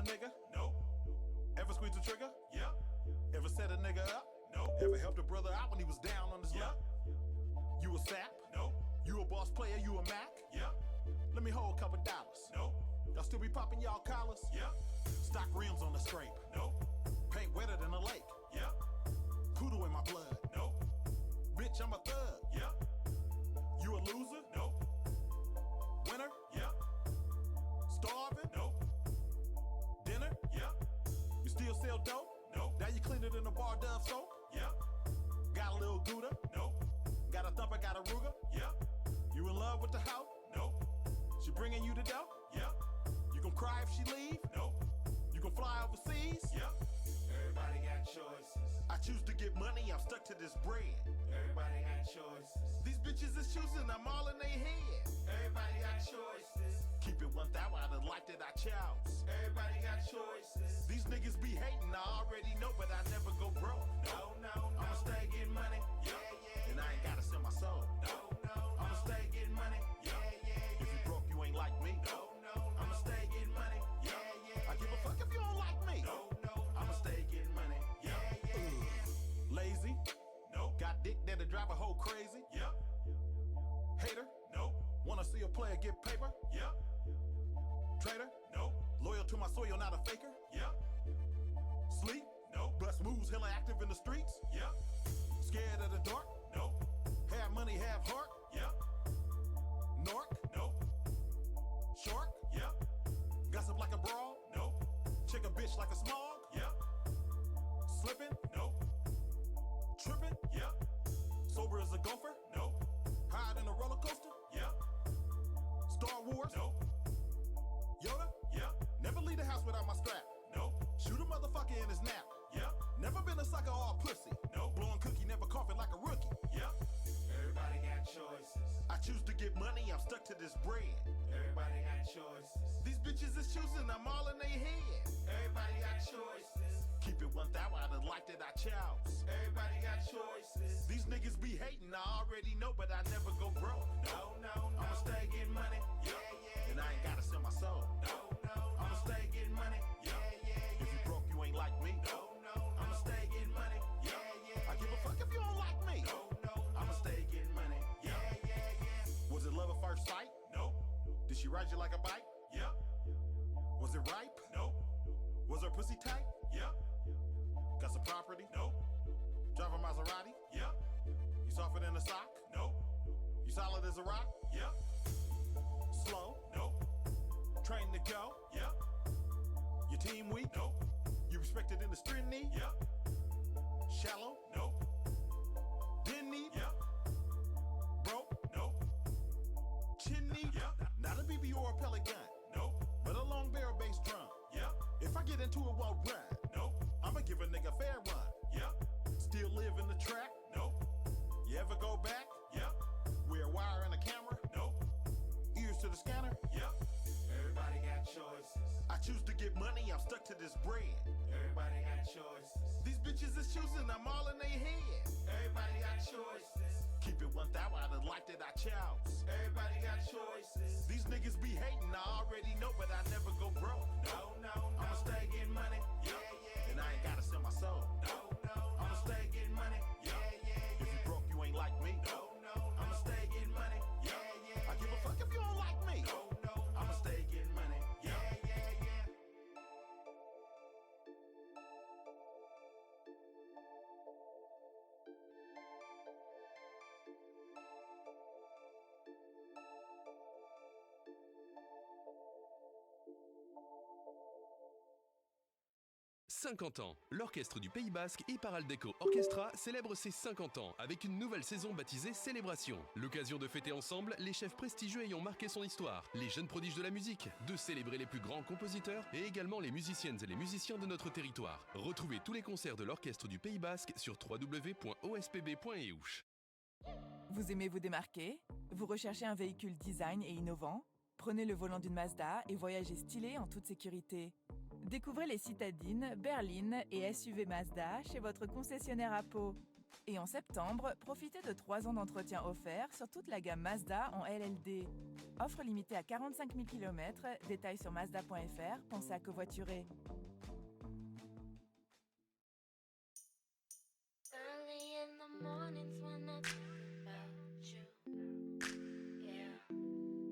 a nigga? No. Ever squeeze the trigger? Yeah. Ever set a nigga up? No. Ever helped a brother out when he was down on his Yeah. luck? You a sap? No. You a boss player? You a Mac? Yeah. Let me hold a couple dollars. No. Y'all still be popping y'all collars? Yeah. Stock rims on the scrape. No. Paint wetter than a lake. Yeah. Poodle in my blood. No. Bitch, I'm a thug. Yeah. You a loser? No. Winner? Yeah. Starving? No. Dinner? Yeah. You still sell dope? No. Now you clean it in a bar Dove soap? Yeah. Got a little Gouda? No. Got a thumper, got a Ruger? Yeah. You in love with the hoe? No. She bringing you the dough? Yeah. You gon' cry if she leave? No. You gon' fly overseas? Yeah. Everybody got choices. I choose to get money, I'm stuck to this bread. Everybody got choices. These bitches is choosing, I'm all in their head. Everybody got choices. Keep it 1,000 out of the life that I chose. Everybody got choices. These niggas be hating, I already know, but I never go broke. No, no, I'ma no. stay getting money, Yeah, yeah. and I ain't gotta sell my soul. No, no, I'ma no. stay getting money, Yeah, yeah, if you yeah. broke, you ain't like me. No, no, I'ma no. stay getting money, Yeah, yeah, I give a yeah. fuck if you don't like me. No, no, I'ma no. stay getting money, Yeah, yeah, yeah. Lazy, No. got dick that'll drive a hoe crazy. Yeah. Hater, No. wanna see a player get paper. Yeah. Traitor, No. loyal to my soil, not a faker. Yeah. Sleep, No. bust moves, hella active in the streets. Yeah. Scared of the dark, No. have money, have heart. Yeah. Nork, No. shark, Yeah. gossip like a brawl. No. Check a bitch like a smog. Yeah. Slipping, No. tripping, Yeah. sober as a gopher. No. Hide in a roller coaster. Yeah. Star Wars, No. Yoda. Yeah. Never leave the house without my strap. No. Shoot a motherfucker in his nap. Yeah. Never been a sucker or a pussy. No. Blowing cookie, never coughing like a rookie. Yeah. Everybody got choices. I choose to get money, I'm stuck to this bread. Everybody got choices. These bitches is choosing, I'm all in their head. Everybody got choices. Keep it 1,000 out of the life that I chose. Everybody got choices. These niggas be hating, I already know, but I never go broke. No, no, no. I'ma stay getting money, Yeah, yeah, and I ain't gotta sell my soul. No, no, I'ma no. stay getting money, Yeah, yeah, if you yeah. broke, you ain't like me. No, no, I'ma no. stay getting money, Yeah, yeah, I give a fuck if you don't like me. No, no, no. I'ma stay getting money. Yeah, yeah, yeah. Was it love at first sight? No. Did she ride you like a bike? Yeah. Was it ripe? No. Was her pussy tight? Yeah. Got some property? No. Drive a Maserati? Yeah. You softer than a sock? No. You solid as a rock? Yeah. Slow? No. Trained to go? Yeah. Your team weak? No. You respected in the street knee? Yeah. Shallow? No. Didn't need? Yeah. Broke? No. Chin knee? Yeah. Not a BB or a pellet gun, No. but a long barrel bass drum. Yeah. If I get into it, won't run. No. I'ma give a nigga fair run. Yeah. Still live in the track? No. You ever go back? Yeah. Wear a wire and a camera? No. Ears to the scanner? Yeah. Everybody got choices. I choose to get money, I'm stuck to this bread. Everybody got choices. These bitches is choosing, I'm all in their head. Everybody got choices. Keep it 1,000 out of the life that I chose. Everybody got choices. These niggas be hating, I already know, but I never go broke. No, no, no. I'ma stay getting money, Yeah, yeah, and I ain't gotta sell my soul. No, no, I'ma no. stay getting money, Yeah, yeah, if you yeah. broke, you ain't like me. No, no, I'ma no. stay getting money, Yeah, yeah, I give a yeah. fuck if you don't like me. No, no, no. I'ma stay getting money, Yeah, yeah, yeah. « 50 ans. L'orchestre du Pays Basque et Paraldeco Orchestra célèbre ses 50 ans avec une nouvelle saison baptisée Célébration. L'occasion de fêter ensemble les chefs prestigieux ayant marqué son histoire, les jeunes prodiges de la musique, de célébrer les plus grands compositeurs et également les musiciennes et les musiciens de notre territoire. Retrouvez tous les concerts de l'orchestre du Pays Basque sur www.ospb.eu. Vous aimez vous démarquer? Vous recherchez un véhicule design et innovant? Prenez le volant d'une Mazda et voyagez stylé en toute sécurité. Découvrez les citadines, berlines et SUV Mazda chez votre concessionnaire à Pau. Et en septembre, profitez de 3 ans d'entretien offerts sur toute la gamme Mazda en LLD. Offre limitée à 45 000 km, détails sur Mazda.fr, pensez à covoiturer. Early in the mornings when I think about you, yeah,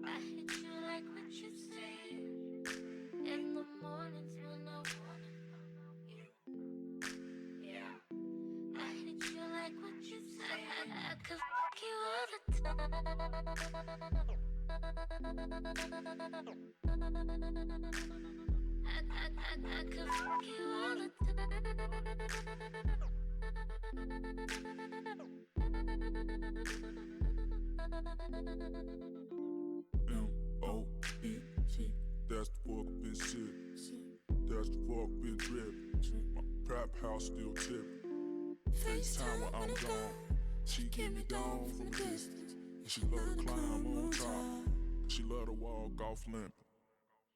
I hit you like what you said. In the mornings when I wanna know you, yeah, I hit you like what you said. I could fuck you all the time. I could fuck you all the M-O-E-T, that's the fuck been shit. That's the fuck been drip. My trap house still tipping. FaceTime when I'm gone. She get me down from a distance. And she love to climb on top. She love to walk off limping.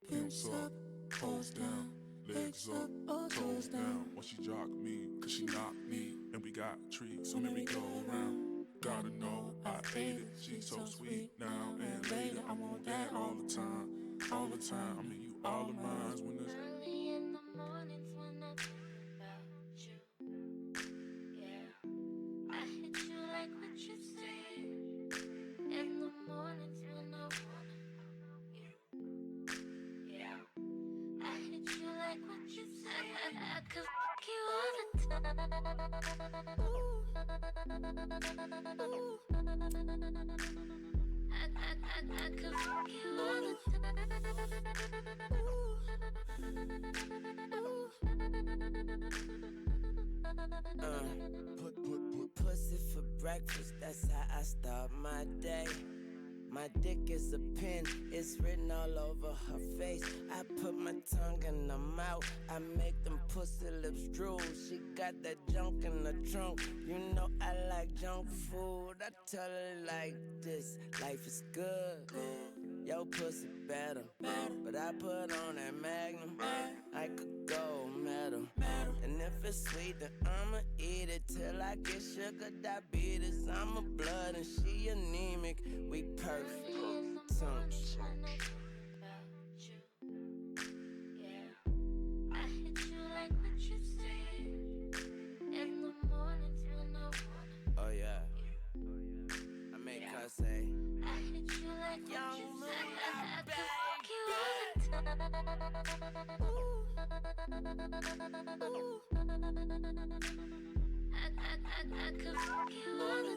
Pimps up, toes down, legs up, toes down. When she jock me, cause she knock me. And we got treats, so then we go around. Gotta know I ate it, she's so sweet now and later. I want that all the time, all the time. I mean you all of mine when it's early in the mornings when I think about you, yeah, I hit you like what you said. In the mornings when I wanna know you, yeah, I hit you like what you said. I could fuck you all the time. I could fuck you all the Put pussy for breakfast, that's how I start my day. My dick is a pen, it's written all over her face. I put my tongue in her mouth, I make them pussy lips drool. She got that junk in the trunk, you know I like junk food. I tell her like this, life is good. Yo pussy better, but I put on that Magnum. I could go metal, and if it's sweet then I'ma eat it till I get sugar diabetes. I'm a blood and she anemic, we perfect. Tongue check. Oh yeah, I make her say I hit you like young Moon, I could fuck you all the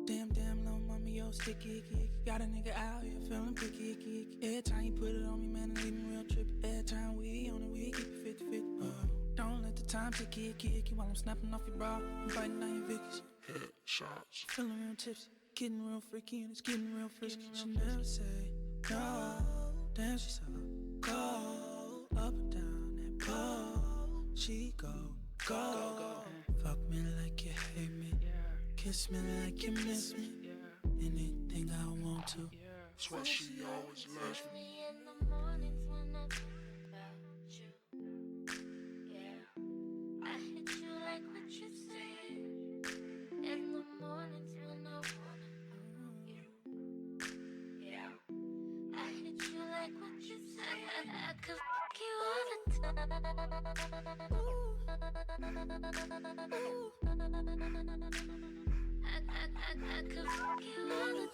Damn, little mommy, yo, sticky. Got a nigga out here feeling picky. Every time you put it on me, man, it leave me real trippy. Every time we on it, we keep it 50-50. Don't let the time tick you while I'm snapping off your bra. I'm biting down your Vickies. headshots. Feeling real tipsy, getting real freaky, and it's getting real frisky. She never say no. Damn, she's so cold. Up and down that pole, she go. Fuck me like you hate me. Kiss me like you miss me. Anything I want to. That's why she always loves me. early in the mornings when I think about you, yeah, I hit you like what you said. In the mornings when I wanna know you, yeah, I hit you like what you said. I could fuck you all the time. I could fuck you all the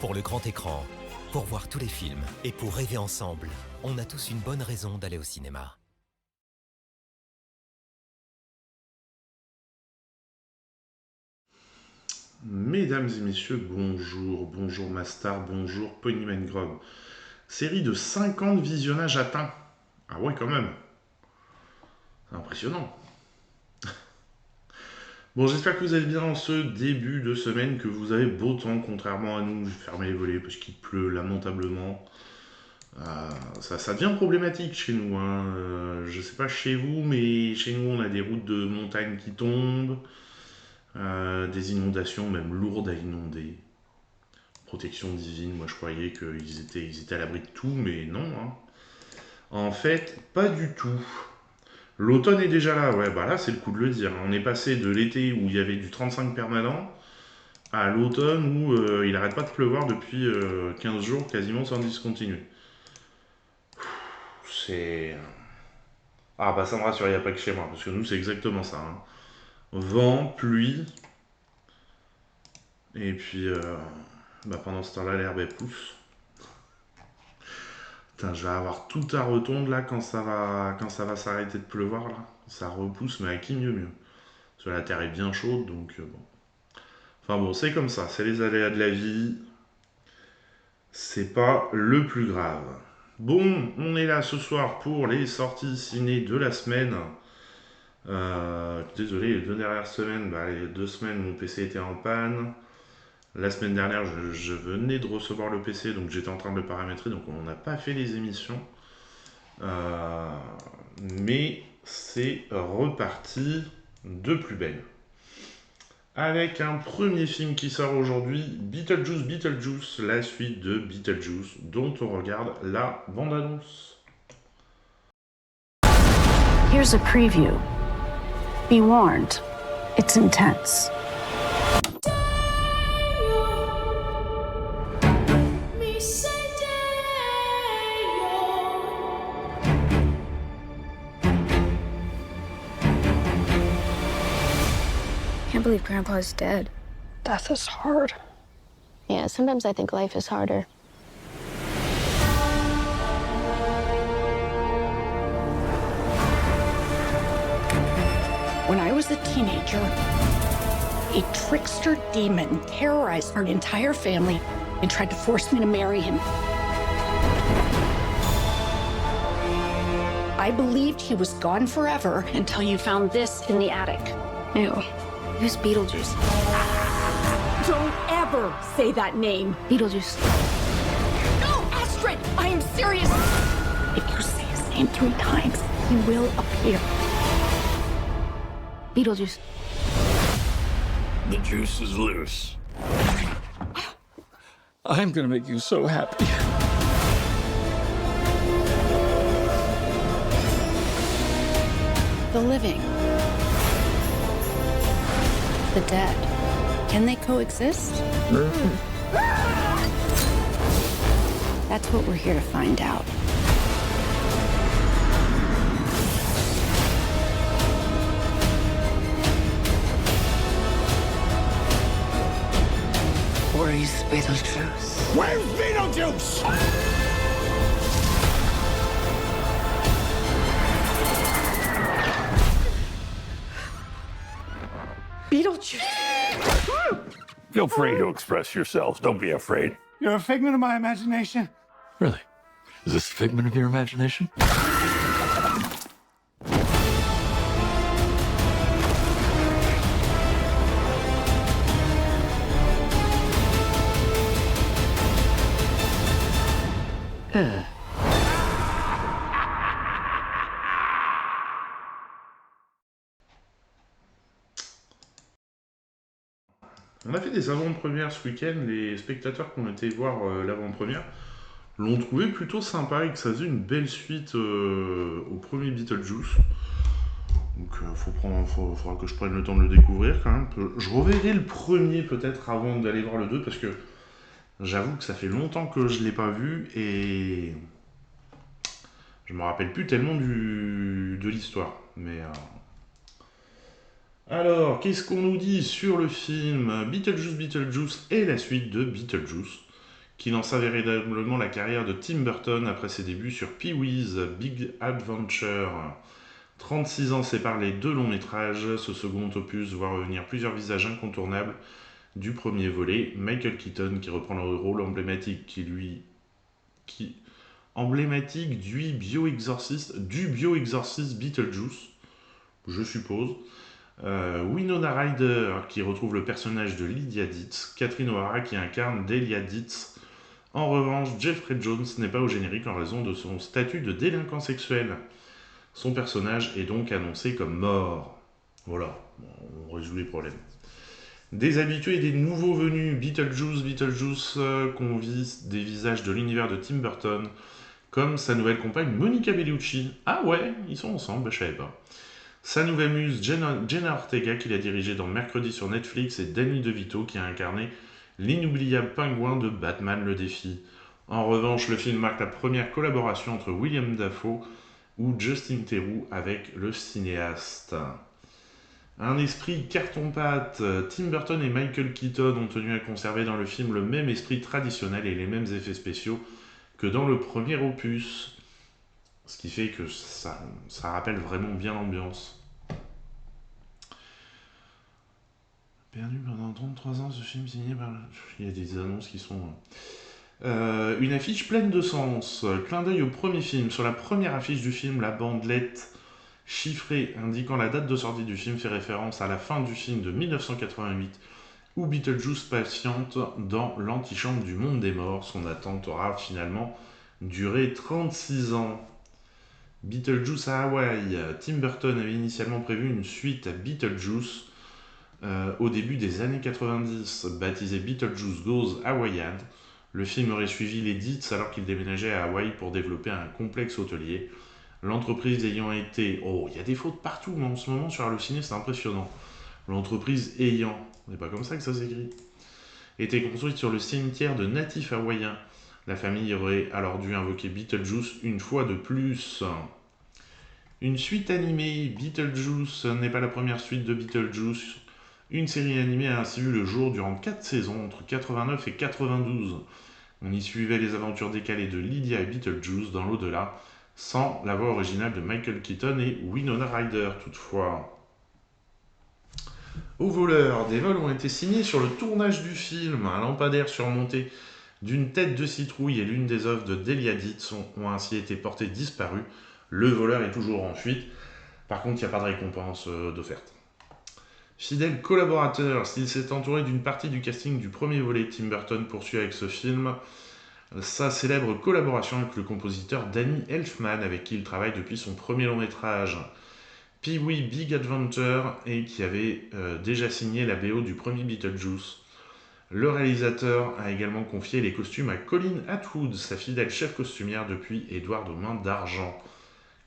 pour le grand écran, pour voir tous les films et pour rêver ensemble, on a tous une bonne raison d'aller au cinéma. Mesdames et messieurs, bonjour Mastar, bonjour Ponyman Grove. Série de 50 visionnages atteints. Ah ouais, quand même. C'est impressionnant. Bon, j'espère que vous allez bien en ce début de semaine, que vous avez beau temps, contrairement à nous. J'ai fermé les volets parce qu'il pleut lamentablement. Ça devient problématique chez nous. Je sais pas chez vous, mais chez nous, on a des routes de montagne qui tombent. Des inondations même lourdes à inonder. Protection divine, moi je croyais qu'ils étaient à l'abri de tout, mais non. En fait, pas du tout. L'automne est déjà là, ouais, bah là c'est le coup de le dire. On est passé de l'été où il y avait du 35 permanent à l'automne où il arrête pas de pleuvoir depuis 15 jours quasiment sans discontinuer. C'est... Ah bah ça me rassure, il n'y a pas que chez moi, parce que nous c'est exactement ça. Vent, pluie, et puis pendant ce temps-là l'herbe elle pousse. Putain, je vais avoir tout à retomber là quand ça va s'arrêter de pleuvoir là. Ça repousse, mais à qui mieux. Parce que la terre est bien chaude, donc bon. Enfin bon, c'est comme ça, c'est les aléas de la vie. C'est pas le plus grave. Bon, on est là ce soir pour les sorties ciné de la semaine. Désolé, les 2 dernières semaines, les 2 semaines, mon PC était en panne. La semaine dernière, je venais de recevoir le PC, donc j'étais en train de le paramétrer, donc on n'a pas fait les émissions. Mais c'est reparti de plus belle. Avec un premier film qui sort aujourd'hui, Beetlejuice, la suite de Beetlejuice, dont on regarde la bande-annonce. Here's a preview. Be warned, it's intense. I can't believe Grandpa's dead. Death is hard. Yeah, sometimes I think life is harder. When I was a teenager, a trickster demon terrorized our entire family and tried to force me to marry him. I believed he was gone forever until you found this in the attic. Ew. Who's Beetlejuice? Don't ever say that name. Beetlejuice. No, Astrid! I am serious. If you say his name 3 times, he will appear. Beetlejuice. The juice is loose. I'm gonna make you so happy. The living. The dead. Can they coexist? That's what we're here to find out. Where's Beetlejuice? Where's Beetlejuice? Beetlejuice! Feel free to express yourselves. Don't be afraid. You're a figment of my imagination. Really? Is this a figment of your imagination? On a fait des avant-premières ce week-end. Les spectateurs qui ont été voir l'avant-première l'ont trouvé plutôt sympa et que ça faisait une belle suite au premier Beetlejuice. Donc faudra que je prenne le temps de le découvrir quand même. Je reverrai le premier peut-être avant d'aller voir le 2 parce que j'avoue que ça fait longtemps que je ne l'ai pas vu et je me rappelle plus tellement de l'histoire. Mais alors, qu'est-ce qu'on nous dit sur le film Beetlejuice et la suite de Beetlejuice, qui lança véritablement la carrière de Tim Burton après ses débuts sur Pee-wee's Big Adventure. 36 ans séparent les deux longs métrages. Ce second opus voit revenir plusieurs visages incontournables du premier volet. Michael Keaton qui reprend le rôle emblématique du bioexorciste Beetlejuice, je suppose. Winona Ryder qui retrouve le personnage de Lydia Dietz, Catherine O'Hara qui incarne Delia Dietz. En revanche, Jeffrey Jones n'est pas au générique en raison de son statut de délinquant sexuel. Son personnage est donc annoncé comme mort. Voilà, on résout les problèmes. Des habitués et des nouveaux venus, Beetlejuice convie des visages de l'univers de Tim Burton, comme sa nouvelle compagne Monica Bellucci. Ah ouais, ils sont ensemble, je savais pas. Sa nouvelle muse Jenna Ortega qu'il a dirigée dans Mercredi sur Netflix et Danny DeVito qui a incarné l'inoubliable pingouin de Batman le défi. En revanche, le film marque la première collaboration entre William Dafoe ou Justin Theroux avec le cinéaste. Un esprit carton-pâte, Tim Burton et Michael Keaton ont tenu à conserver dans le film le même esprit traditionnel et les mêmes effets spéciaux que dans le premier opus. Ce qui fait que ça rappelle vraiment bien l'ambiance. Perdu pendant 33 ans, ce film signé par... Il y a des annonces qui sont... une affiche pleine de sens. Clin d'œil au premier film. Sur la première affiche du film, la bandelette chiffrée indiquant la date de sortie du film fait référence à la fin du film de 1988 où Beetlejuice patiente dans l'antichambre du monde des morts. Son attente aura finalement duré 36 ans. Beetlejuice à Hawaï. Tim Burton avait initialement prévu une suite à Beetlejuice au début des années 90, baptisé Beetlejuice Goes Hawaiian. Le film aurait suivi les Dietz alors qu'il déménageait à Hawaï pour développer un complexe hôtelier. L'entreprise ayant été... Oh, il y a des fautes partout, mais en ce moment sur Allociné, c'est impressionnant. L'entreprise ayant... C'est pas comme ça que ça s'écrit. Était construite sur le cimetière de natifs hawaïens. La famille aurait alors dû invoquer Beetlejuice une fois de plus. Une suite animée, Beetlejuice n'est pas la première suite de Beetlejuice. Une série animée a ainsi vu le jour durant 4 saisons, entre 89 et 92. On y suivait les aventures décalées de Lydia et Beetlejuice dans l'au-delà, sans la voix originale de Michael Keaton et Winona Ryder toutefois. Aux voleurs, des vols ont été signés sur le tournage du film. Un lampadaire surmonté d'une tête de citrouille et l'une des œuvres de Delia Dietz ont ainsi été portées disparues. Le voleur est toujours en fuite. Par contre, il n'y a pas de récompense d'offerte. Fidèle collaborateur, s'il s'est entouré d'une partie du casting du premier volet, Tim Burton poursuit avec ce film sa célèbre collaboration avec le compositeur Danny Elfman, avec qui il travaille depuis son premier long métrage, Pee-wee Big Adventure, et qui avait déjà signé la BO du premier Beetlejuice. Le réalisateur a également confié les costumes à Colleen Atwood, sa fidèle chef costumière depuis Édouard aux mains d'argent.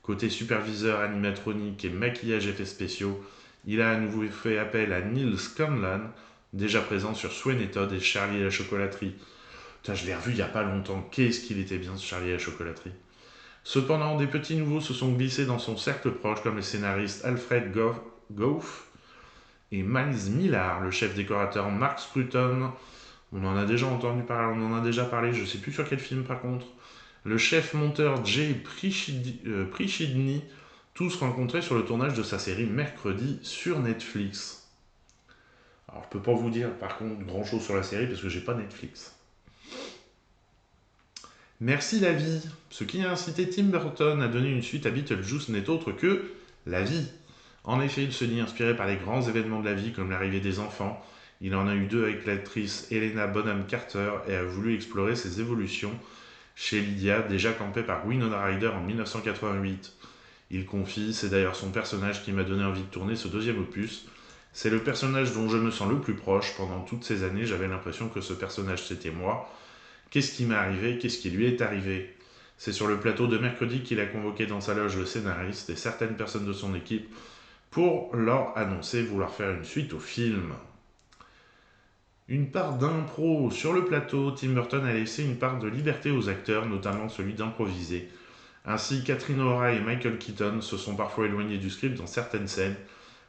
Côté superviseur, animatronique et maquillage effets spéciaux, il a à nouveau fait appel à Neil Scanlan, déjà présent sur Sweeney Todd et Charlie et la chocolaterie. Putain, je l'ai revu il n'y a pas longtemps, qu'est-ce qu'il était bien ce Charlie et la chocolaterie. Cependant, des petits nouveaux se sont glissés dans son cercle proche, comme les scénaristes Alfred Gough et Miles Millar, le chef décorateur Mark Scruton. On en a déjà entendu parler, on en a déjà parlé, je sais plus sur quel film par contre. Le chef monteur Jay Prichidny, tous rencontrés sur le tournage de sa série Mercredi sur Netflix. Alors je peux pas vous dire par contre grand chose sur la série parce que j'ai pas Netflix. Merci la vie. Ce qui a incité Tim Burton à donner une suite à Beetlejuice n'est autre que la vie. En effet, il se dit inspiré par les grands événements de la vie comme l'arrivée des enfants. Il en a eu 2 avec l'actrice Helena Bonham Carter et a voulu explorer ses évolutions chez Lydia, déjà campée par Winona Ryder en 1988. Il confie, c'est d'ailleurs son personnage qui m'a donné envie de tourner ce deuxième opus. C'est le personnage dont je me sens le plus proche. Pendant toutes ces années, j'avais l'impression que ce personnage c'était moi. Qu'est-ce qui m'est arrivé? Qu'est-ce qui lui est arrivé? C'est sur le plateau de Mercredi qu'il a convoqué dans sa loge le scénariste et certaines personnes de son équipe pour leur annoncer vouloir faire une suite au film. Une part d'impro sur le plateau, Tim Burton a laissé une part de liberté aux acteurs, notamment celui d'improviser. Ainsi, Catherine O'Hara et Michael Keaton se sont parfois éloignés du script dans certaines scènes.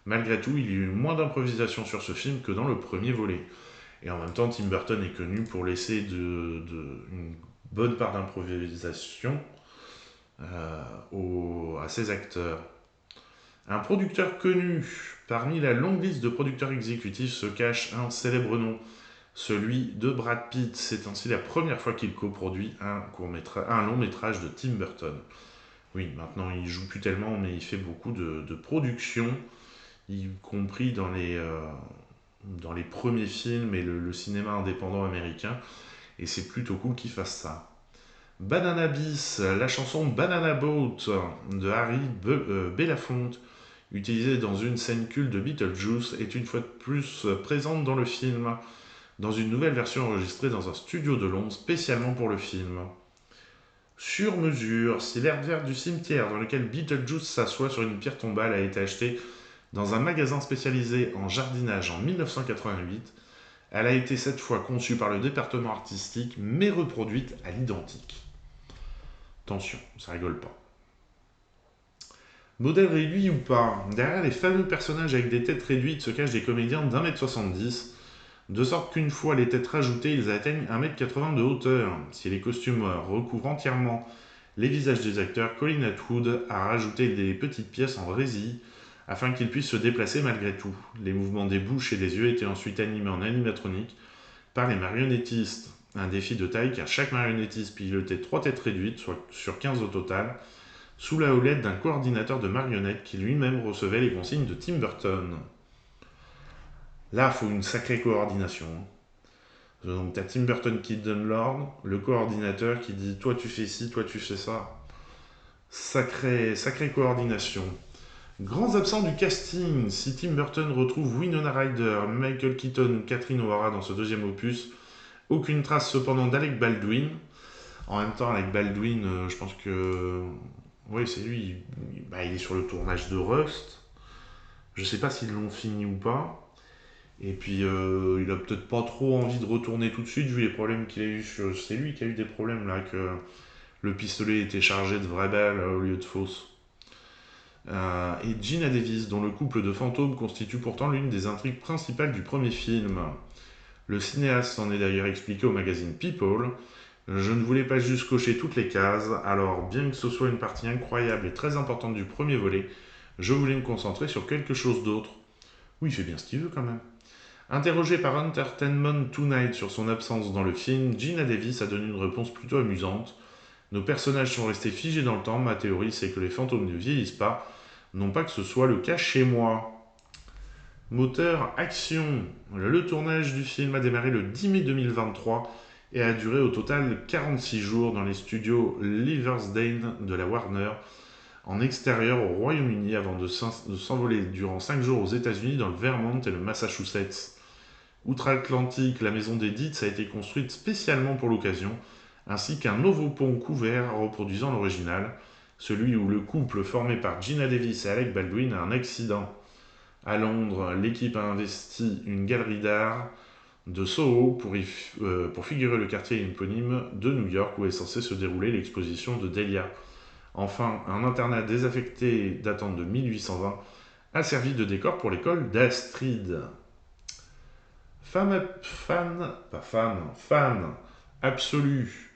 Malgré tout, il y a eu moins d'improvisation sur ce film que dans le premier volet. Et en même temps, Tim Burton est connu pour laisser une bonne part d'improvisation à ses acteurs. Un producteur connu, parmi la longue liste de producteurs exécutifs se cache un célèbre nom, celui de Brad Pitt. C'est ainsi la première fois qu'il coproduit un long métrage de Tim Burton. Oui, maintenant il joue plus tellement, mais il fait beaucoup de productions, y compris dans les premiers films et le cinéma indépendant américain, et c'est plutôt cool qu'il fasse ça. Banana Bis, la chanson Banana Boat de Harry Belafonte, utilisée dans une scène culte de Beetlejuice, est une fois de plus présente dans le film, dans une nouvelle version enregistrée dans un studio de Londres spécialement pour le film. Sur mesure, si l'herbe verte du cimetière dans lequel Beetlejuice s'assoit sur une pierre tombale a été achetée dans un magasin spécialisé en jardinage en 1988, elle a été cette fois conçue par le département artistique, mais reproduite à l'identique. Attention, ça rigole pas. Modèle réduit ou pas, derrière les fameux personnages avec des têtes réduites se cachent des comédiens d'1m70, de sorte qu'une fois les têtes rajoutées, ils atteignent 1m80 de hauteur. Si les costumes recouvrent entièrement les visages des acteurs, Colin Atwood a rajouté des petites pièces en résille afin qu'ils puissent se déplacer malgré tout. Les mouvements des bouches et des yeux étaient ensuite animés en animatronique par les marionnettistes. Un défi de taille car chaque marionnettiste pilotait 3 têtes réduites, soit sur 15 au total, sous la houlette d'un coordinateur de marionnettes qui lui-même recevait les consignes de Tim Burton. Là, il faut une sacrée coordination. Donc, tu as Tim Burton qui donne l'ordre, le coordinateur qui dit « toi tu fais ci, toi tu fais ça ». Sacrée coordination. Grands absents du casting. Si Tim Burton retrouve Winona Ryder, Michael Keaton ou Catherine O'Hara dans ce deuxième opus, aucune trace cependant d'Alec Baldwin. En même temps, Alec Baldwin, je pense que... Oui, c'est lui. Il est sur le tournage de Rust. Je sais pas s'ils l'ont fini ou pas. Et puis, il a peut-être pas trop envie de retourner tout de suite, vu les problèmes qu'il a eu. C'est lui qui a eu des problèmes, là, que le pistolet était chargé de vraies balles au lieu de fausses. Et Geena Davis, dont le couple de fantômes constitue pourtant l'une des intrigues principales du premier film. Le cinéaste s'en est d'ailleurs expliqué au magazine People. Je ne voulais pas juste cocher toutes les cases, alors bien que ce soit une partie incroyable et très importante du premier volet, je voulais me concentrer sur quelque chose d'autre. Oui, il fait bien ce qu'il veut quand même. Interrogé par Entertainment Tonight sur son absence dans le film, Geena Davis a donné une réponse plutôt amusante. Nos personnages sont restés figés dans le temps, ma théorie c'est que les fantômes ne vieillissent pas, non pas que ce soit le cas chez moi. Moteur action. Le tournage du film a démarré le 10 mai 2023 et a duré au total 46 jours dans les studios Liversdale de la Warner, en extérieur au Royaume-Uni, avant de s'envoler durant 5 jours aux États-Unis dans le Vermont et le Massachusetts. Outre-Atlantique, la maison des Dietz a été construite spécialement pour l'occasion, ainsi qu'un nouveau pont couvert reproduisant l'original, celui où le couple formé par Geena Davis et Alec Baldwin a un accident. À Londres, l'équipe a investi une galerie d'art de Soho pour figurer le quartier éponyme de New York où est censée se dérouler l'exposition de Delia. Enfin, un internat désaffecté datant de 1820 a servi de décor pour l'école d'Astrid. Fan absolue.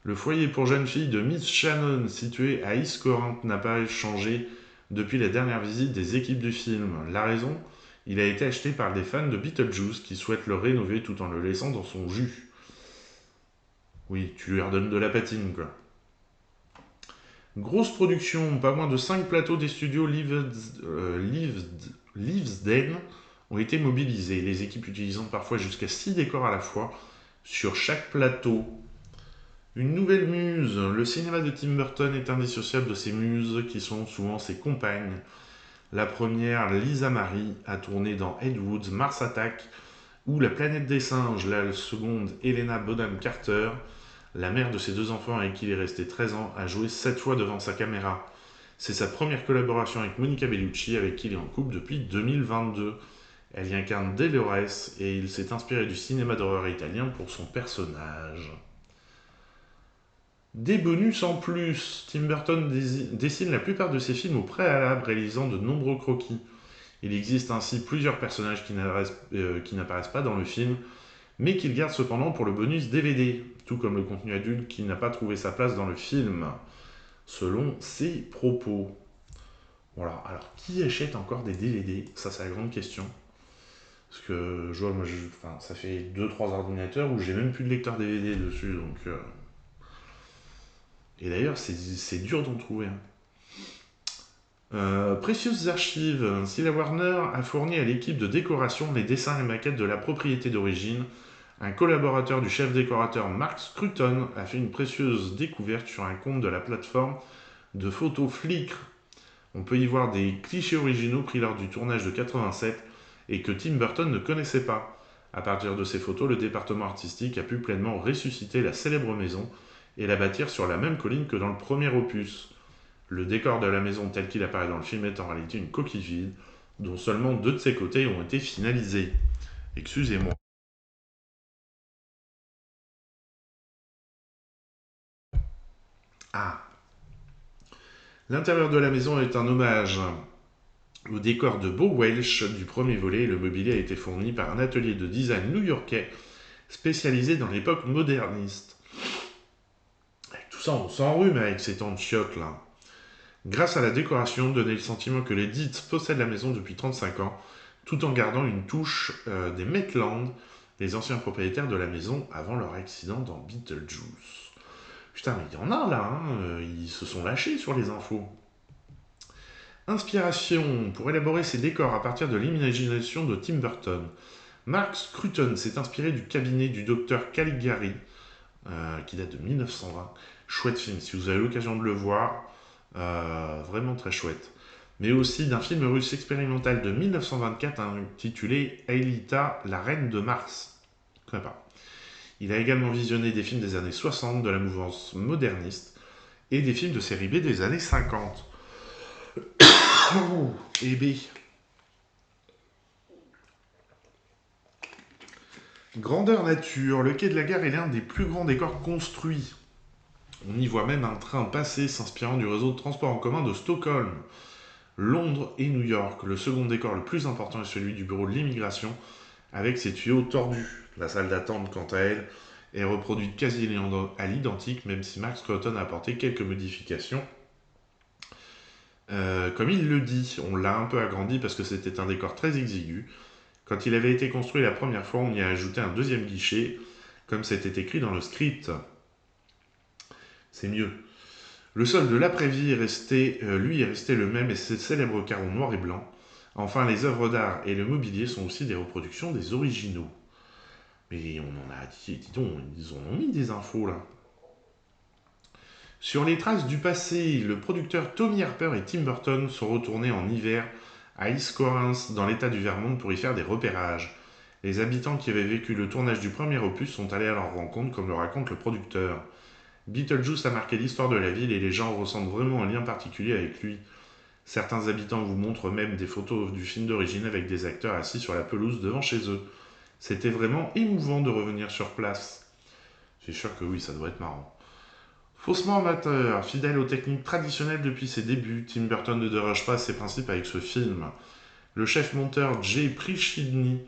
Le foyer pour jeunes filles de Miss Shannon, situé à East Corinth, n'a pas changé depuis la dernière visite des équipes du film. La raison ? Il a été acheté par des fans de Beetlejuice qui souhaitent le rénover tout en le laissant dans son jus. Oui, tu lui redonnes de la patine, quoi. Grosse production, pas moins de 5 plateaux des studios Livedsdale ont été mobilisés, les équipes utilisant parfois jusqu'à 6 décors à la fois sur chaque plateau. Une nouvelle muse. Le cinéma de Tim Burton est indissociable de ses muses qui sont souvent ses compagnes. La première, Lisa Marie, a tourné dans Ed Wood's Mars Attack ou La planète des singes. La seconde, Helena Bonham Carter, la mère de ses 2 enfants avec qui il est resté 13 ans, a joué 7 fois devant sa caméra. C'est sa première collaboration avec Monica Bellucci, avec qui il est en couple depuis 2022. Elle y incarne Dolores et il s'est inspiré du cinéma d'horreur italien pour son personnage. Des bonus en plus. Tim Burton dessine la plupart de ses films au préalable, réalisant de nombreux croquis. Il existe ainsi plusieurs personnages qui n'apparaissent pas dans le film, mais qu'il garde cependant pour le bonus DVD, tout comme le contenu adulte qui n'a pas trouvé sa place dans le film, selon ses propos. Voilà, alors qui achète encore des DVD? Ça, c'est la grande question. Parce que je vois, moi, ça fait 2-3 ordinateurs où j'ai même plus de lecteur DVD dessus, donc... Et d'ailleurs, c'est dur d'en trouver. Précieuses archives. Si la Warner a fourni à l'équipe de décoration les dessins et maquettes de la propriété d'origine, un collaborateur du chef décorateur Mark Scruton a fait une précieuse découverte sur un compte de la plateforme de photos Flickr. On peut y voir des clichés originaux pris lors du tournage de 87 et que Tim Burton ne connaissait pas. À partir de ces photos, le département artistique a pu pleinement ressusciter la célèbre maison et la bâtir sur la même colline que dans le premier opus. Le décor de la maison tel qu'il apparaît dans le film est en réalité une coquille vide, dont seulement 2 de ses côtés ont été finalisés. Excusez-moi. Ah. L'intérieur de la maison est un hommage au décor de Beau Welch du premier volet. Le mobilier a été fourni par un atelier de design new-yorkais spécialisé dans l'époque moderniste. Avec tout ça, on s'enrhume avec ces temps de chiottes là. Grâce à la décoration, donnez le sentiment que les Dietz possèdent la maison depuis 35 ans, tout en gardant une touche des Maitland, les anciens propriétaires de la maison avant leur accident dans Beetlejuice. Putain, mais il y en a là, hein, ils se sont lâchés sur les infos. Inspiration pour élaborer ces décors à partir de l'imagination de Tim Burton. Mark Scruton s'est inspiré du cabinet du docteur Caligari, qui date de 1920. Chouette film, si vous avez l'occasion de le voir, vraiment très chouette. Mais aussi d'un film russe expérimental de 1924 intitulé Aelita, la reine de Mars. Je connais pas. Il a également visionné des films des années 60 de la mouvance moderniste et des films de série B des années 50. Et B. Grandeur nature, le quai de la gare est l'un des plus grands décors construits. On y voit même un train passer s'inspirant du réseau de transport en commun de Stockholm, Londres et New York. Le second décor le plus important est celui du bureau de l'immigration, avec ses tuyaux tordus. La salle d'attente, quant à elle, est reproduite quasi à l'identique, même si Mark Scruton a apporté quelques modifications. Comme il le dit, on l'a un peu agrandi parce que c'était un décor très exigu. Quand il avait été construit la première fois, on y a ajouté un deuxième guichet, comme c'était écrit dans le script. C'est mieux. Le sol de l'après-vie est resté le même et ses célèbres carreaux noirs et blancs. Enfin, les œuvres d'art et le mobilier sont aussi des reproductions des originaux. Mais on en a dit, dis donc, ils en ont mis des infos là. Sur les traces du passé, le producteur Tommy Harper et Tim Burton sont retournés en hiver à East Corinth, dans l'état du Vermont, pour y faire des repérages. Les habitants qui avaient vécu le tournage du premier opus sont allés à leur rencontre, comme le raconte le producteur. Beetlejuice a marqué l'histoire de la ville et les gens ressentent vraiment un lien particulier avec lui. Certains habitants vous montrent même des photos du film d'origine avec des acteurs assis sur la pelouse devant chez eux. C'était vraiment émouvant de revenir sur place. J'ai sûr que oui, ça doit être marrant. Faussement amateur, fidèle aux techniques traditionnelles depuis ses débuts, Tim Burton ne déroge pas à ses principes avec ce film. Le chef monteur Jay Prichidny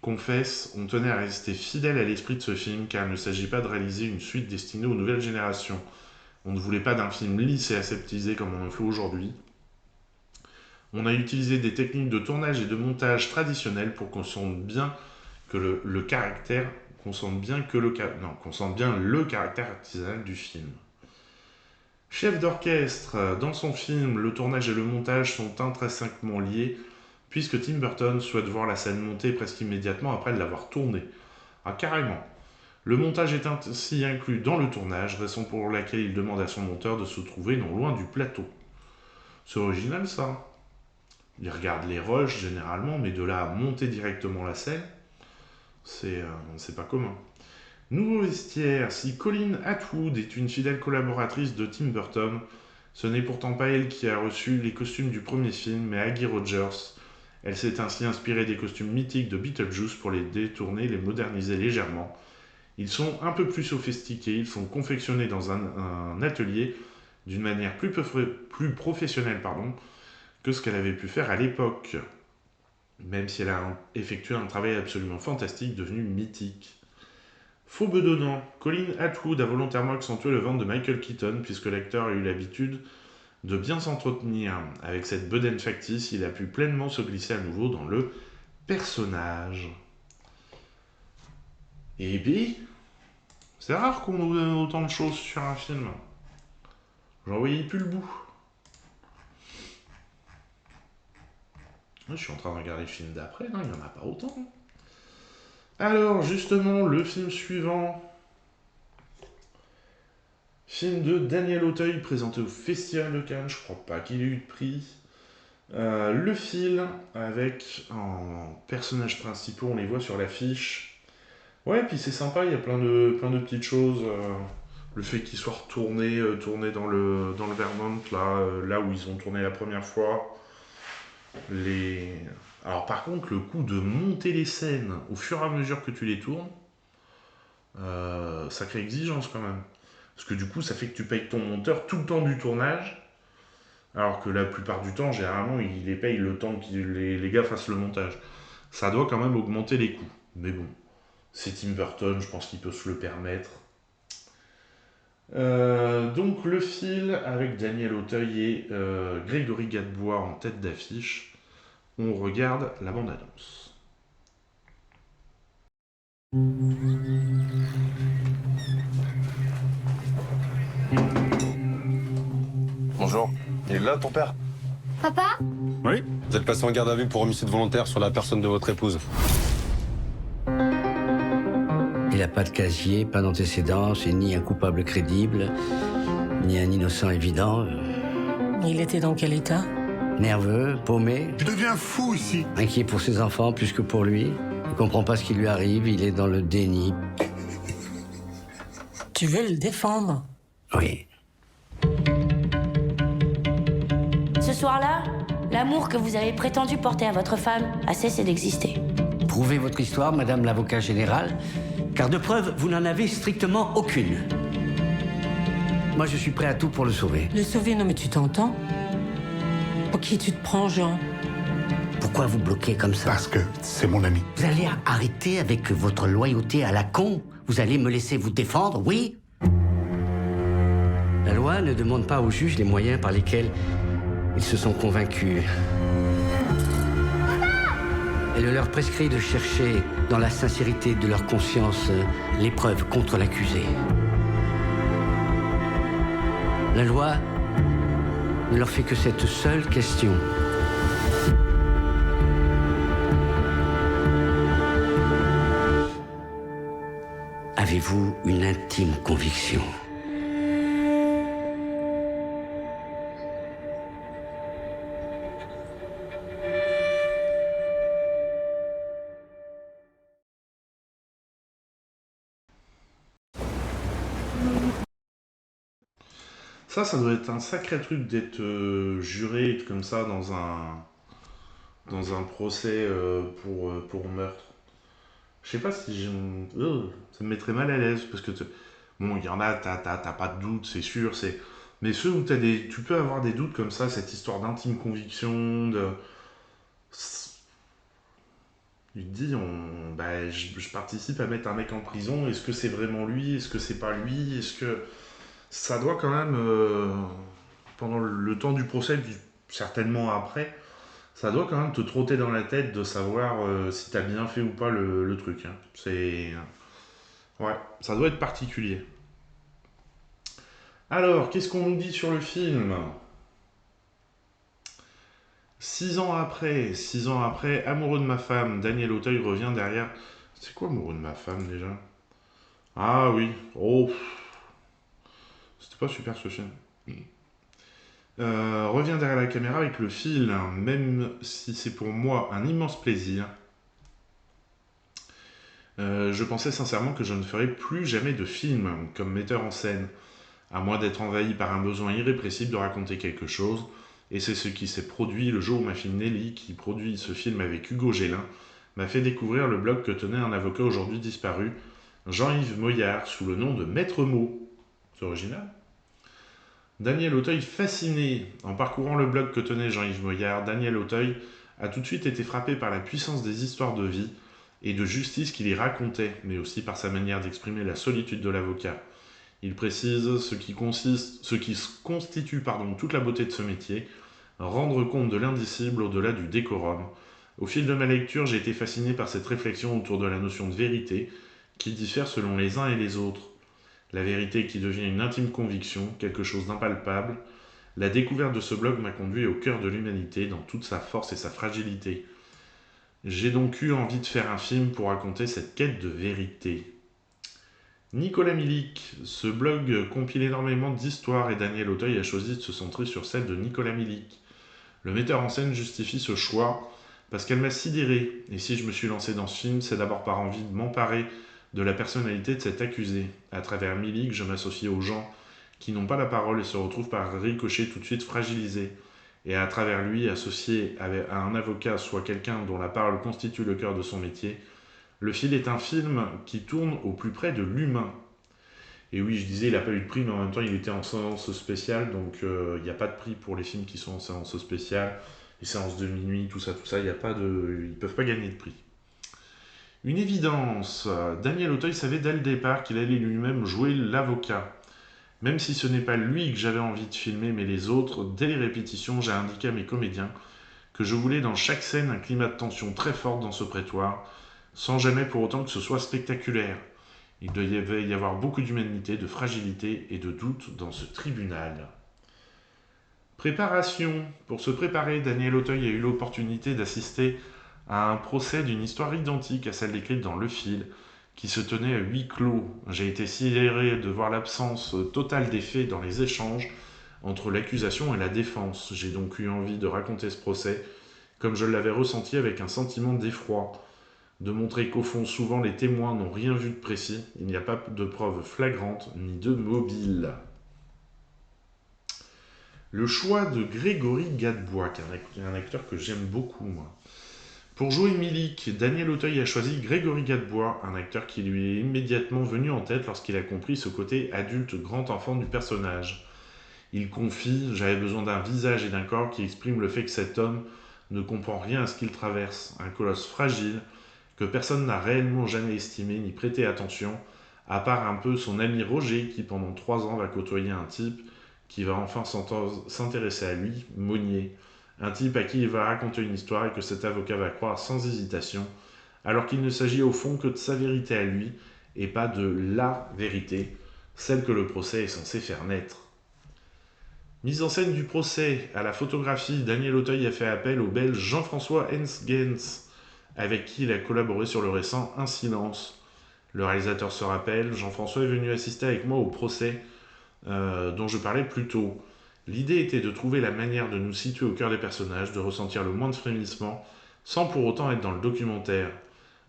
confesse: on tenait à rester fidèle à l'esprit de ce film car il ne s'agit pas de réaliser une suite destinée aux nouvelles générations. On ne voulait pas d'un film lisse et aseptisé comme on le fait aujourd'hui. On a utilisé des techniques de tournage et de montage traditionnelles pour qu'on sente bien que le caractère artisanal du film. Chef d'orchestre, dans son film, le tournage et le montage sont intrinsèquement liés, puisque Tim Burton souhaite voir la scène monter presque immédiatement après l'avoir tournée. Ah, carrément. Le montage est ainsi inclus dans le tournage, raison pour laquelle il demande à son monteur de se trouver non loin du plateau. C'est original ça. Il regarde les rushs généralement, mais de là à monter directement la scène, c'est pas commun. Nouveau vestiaire, si Colleen Atwood est une fidèle collaboratrice de Tim Burton, ce n'est pourtant pas elle qui a reçu les costumes du premier film, mais Aggie Rogers. Elle s'est ainsi inspirée des costumes mythiques de Beetlejuice pour les détourner, les moderniser légèrement. Ils sont un peu plus sophistiqués, ils sont confectionnés dans un atelier d'une manière plus professionnelle que ce qu'elle avait pu faire à l'époque, même si elle a effectué un travail absolument fantastique devenu mythique. Faux bedonnant. Colin Atwood a volontairement accentué le ventre de Michael Keaton puisque l'acteur a eu l'habitude de bien s'entretenir. Avec cette bedaine factice, il a pu pleinement se glisser à nouveau dans le personnage. Et bien, c'est rare qu'on nous donne autant de choses sur un film. J'en voyais plus le bout. Je suis en train de regarder le film d'après, non, il n'y en a pas autant. Alors, justement, le film suivant. Film de Daniel Auteuil, présenté au Festival de Cannes. Je crois pas qu'il ait eu de prix. Le film, avec en personnages principaux, on les voit sur l'affiche. Ouais, puis c'est sympa, il y a plein de petites choses. Le fait qu'ils soient retournés dans le Vermont, là où ils ont tourné la première fois. Alors par contre, le coup de monter les scènes au fur et à mesure que tu les tournes, sacrée exigence quand même. Parce que du coup, ça fait que tu payes ton monteur tout le temps du tournage, alors que la plupart du temps, généralement, il les paye le temps que les gars fassent le montage. Ça doit quand même augmenter les coûts. Mais bon, c'est Tim Burton, je pense qu'il peut se le permettre. Donc le film avec Daniel Auteuil et Grégory Gadebois en tête d'affiche. On regarde la bande-annonce. Bonjour. Il est là, ton père? Papa? Oui. Vous êtes placé en garde à vue pour homicide volontaire sur la personne de votre épouse. Il n'a pas de casier, pas d'antécédents, c'est ni un coupable crédible, ni un innocent évident. Il était dans quel état? Nerveux, paumé. Je deviens fou ici. Inquiet pour ses enfants plus que pour lui. Il comprend pas ce qui lui arrive, il est dans le déni. Tu veux le défendre? Oui. Ce soir-là, l'amour que vous avez prétendu porter à votre femme a cessé d'exister. Prouvez votre histoire, madame l'avocat général, car de preuves, vous n'en avez strictement aucune. Moi, je suis prêt à tout pour le sauver. Le sauver? Non, mais tu t'entends? Pour qui tu te prends, Jean? Pourquoi vous bloquez comme ça? Parce que c'est mon ami. Vous allez arrêter avec votre loyauté à la con? Vous allez me laisser vous défendre, oui? La loi ne demande pas aux juges les moyens par lesquels ils se sont convaincus. Elle leur prescrit de chercher, dans la sincérité de leur conscience, les preuves contre l'accusé. La loi ne leur fait que cette seule question. Avez-vous une intime conviction? Ça doit être un sacré truc d'être juré comme ça dans un procès pour meurtre. Je sais pas si ça me mettrait mal à l'aise parce que bon, il y en a, t'as pas de doute, c'est sûr, mais ceux où tu peux avoir des doutes comme ça, cette histoire d'intime conviction, tu te dis, je participe à mettre un mec en prison, est-ce que c'est vraiment lui, est-ce que c'est pas lui, est-ce que ça doit quand même, pendant le temps du procès, puis certainement après, ça doit quand même te trotter dans la tête de savoir si t'as bien fait ou pas le truc. Hein. Ouais, ça doit être particulier. Alors, qu'est-ce qu'on nous dit sur le film ? 6 ans après, amoureux de ma femme, Daniel Auteuil revient derrière... C'est quoi amoureux de ma femme déjà ? Ah oui, oh... C'était pas super ce film. Revient derrière la caméra avec le film, même si c'est pour moi un immense plaisir. Je pensais sincèrement que je ne ferais plus jamais de film comme metteur en scène, à moins d'être envahi par un besoin irrépressible de raconter quelque chose, et c'est ce qui s'est produit le jour où ma fille Nelly, qui produit ce film avec Hugo Gélin, m'a fait découvrir le blog que tenait un avocat aujourd'hui disparu, Jean-Yves Moyard, sous le nom de Maître Mot. C'est original. Daniel Auteuil fasciné. En parcourant le blog que tenait Jean-Yves Moyard, Daniel Auteuil a tout de suite été frappé par la puissance des histoires de vie et de justice qu'il y racontait, mais aussi par sa manière d'exprimer la solitude de l'avocat. Il précise ce qui constitue toute la beauté de ce métier, rendre compte de l'indicible au-delà du décorum. Au fil de ma lecture, j'ai été fasciné par cette réflexion autour de la notion de vérité, qui diffère selon les uns et les autres. La vérité qui devient une intime conviction, quelque chose d'impalpable. La découverte de ce blog m'a conduit au cœur de l'humanité, dans toute sa force et sa fragilité. J'ai donc eu envie de faire un film pour raconter cette quête de vérité. Nicolas Milik, ce blog compile énormément d'histoires et Daniel Auteuil a choisi de se centrer sur celle de Nicolas Milik. Le metteur en scène justifie ce choix parce qu'elle m'a sidéré, et si je me suis lancé dans ce film, c'est d'abord par envie de m'emparer de la personnalité de cet accusé. À travers Milik, je m'associe aux gens qui n'ont pas la parole et se retrouvent par ricochet tout de suite fragilisés. Et à travers lui, associé à un avocat, soit quelqu'un dont la parole constitue le cœur de son métier, le fil est un film qui tourne au plus près de l'humain. Et oui, je disais, il n'a pas eu de prix, mais en même temps, il était en séance spéciale, donc il n'y a pas de prix pour les films qui sont en séance spéciale, les séances de minuit, tout ça, ils ne peuvent pas gagner de prix. Une évidence, Daniel Auteuil savait dès le départ qu'il allait lui-même jouer l'avocat. Même si ce n'est pas lui que j'avais envie de filmer, mais les autres, dès les répétitions, j'ai indiqué à mes comédiens que je voulais dans chaque scène un climat de tension très fort dans ce prétoire, sans jamais pour autant que ce soit spectaculaire. Il devait y avoir beaucoup d'humanité, de fragilité et de doute dans ce tribunal. Préparation. Pour se préparer, Daniel Auteuil a eu l'opportunité d'assister à un procès d'une histoire identique à celle décrite dans Le Fil, qui se tenait à huis clos. J'ai été sidéré de voir l'absence totale des faits dans les échanges entre l'accusation et la défense. J'ai donc eu envie de raconter ce procès comme je l'avais ressenti, avec un sentiment d'effroi, de montrer qu'au fond, souvent, les témoins n'ont rien vu de précis, il n'y a pas de preuves flagrantes, ni de mobile. Le choix de Grégory Gadebois, qui est un acteur que j'aime beaucoup, moi. Pour jouer Milik, Daniel Auteuil a choisi Grégory Gadebois, un acteur qui lui est immédiatement venu en tête lorsqu'il a compris ce côté adulte grand enfant du personnage. Il confie « J'avais besoin d'un visage et d'un corps qui expriment le fait que cet homme ne comprend rien à ce qu'il traverse, un colosse fragile, que personne n'a réellement jamais estimé ni prêté attention, à part un peu son ami Roger qui pendant 3 ans va côtoyer un type qui va enfin s'intéresser à lui, Monnier. Un type à qui il va raconter une histoire et que cet avocat va croire sans hésitation, alors qu'il ne s'agit au fond que de sa vérité à lui, et pas de LA vérité, celle que le procès est censé faire naître. Mise en scène du procès, à la photographie, Daniel Auteuil a fait appel au Belge Jean-François Hensgens, avec qui il a collaboré sur le récent Un silence. Le réalisateur se rappelle, Jean-François est venu assister avec moi au procès dont je parlais plus tôt. L'idée était de trouver la manière de nous situer au cœur des personnages, de ressentir le moindre frémissement, sans pour autant être dans le documentaire.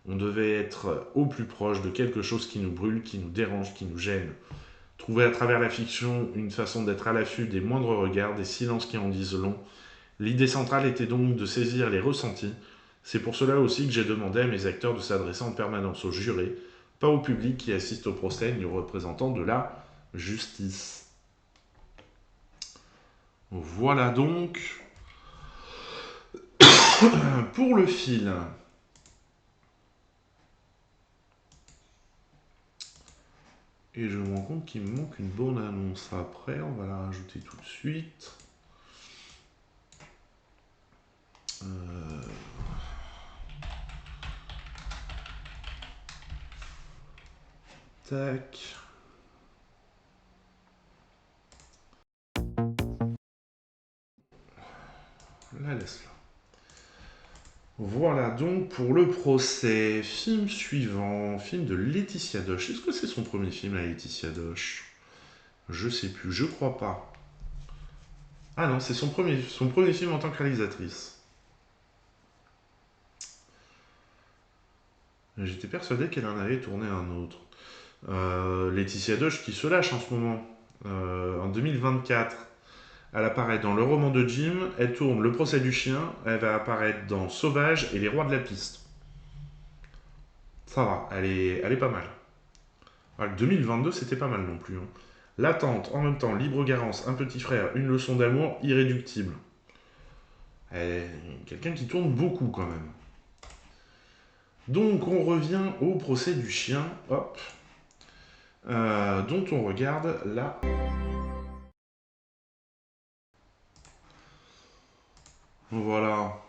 On devait être au plus proche de quelque chose qui nous brûle, qui nous dérange, qui nous gêne. Trouver à travers la fiction une façon d'être à l'affût des moindres regards, des silences qui en disent long. L'idée centrale était donc de saisir les ressentis. C'est pour cela aussi que j'ai demandé à mes acteurs de s'adresser en permanence aux jurés, pas au public qui assiste au procès, ni aux représentants de la justice. Voilà donc pour le fil. Et je me rends compte qu'il me manque une bonne annonce après, on va la rajouter tout de suite. Tac. La laisse là. Voilà donc pour le procès. Film suivant, film de Laetitia Doche. Est-ce que c'est son premier film à Laetitia Doche? Je sais plus, je crois pas. Ah non, c'est son premier film en tant que réalisatrice. J'étais persuadé qu'elle en avait tourné un autre. Laetitia Doche qui se lâche en ce moment. En 2024. Elle apparaît dans Le Roman de Jim, elle tourne Le Procès du chien, elle va apparaître dans Sauvage et Les Rois de la piste. Ça va, elle est pas mal. Alors, 2022, c'était pas mal non plus. Hein. L'attente, en même temps, Libre Garance, Un petit frère, Une leçon d'amour, Irréductible. Elle est quelqu'un qui tourne beaucoup quand même. Donc on revient au procès du chien, hop, dont on regarde là. Voilà,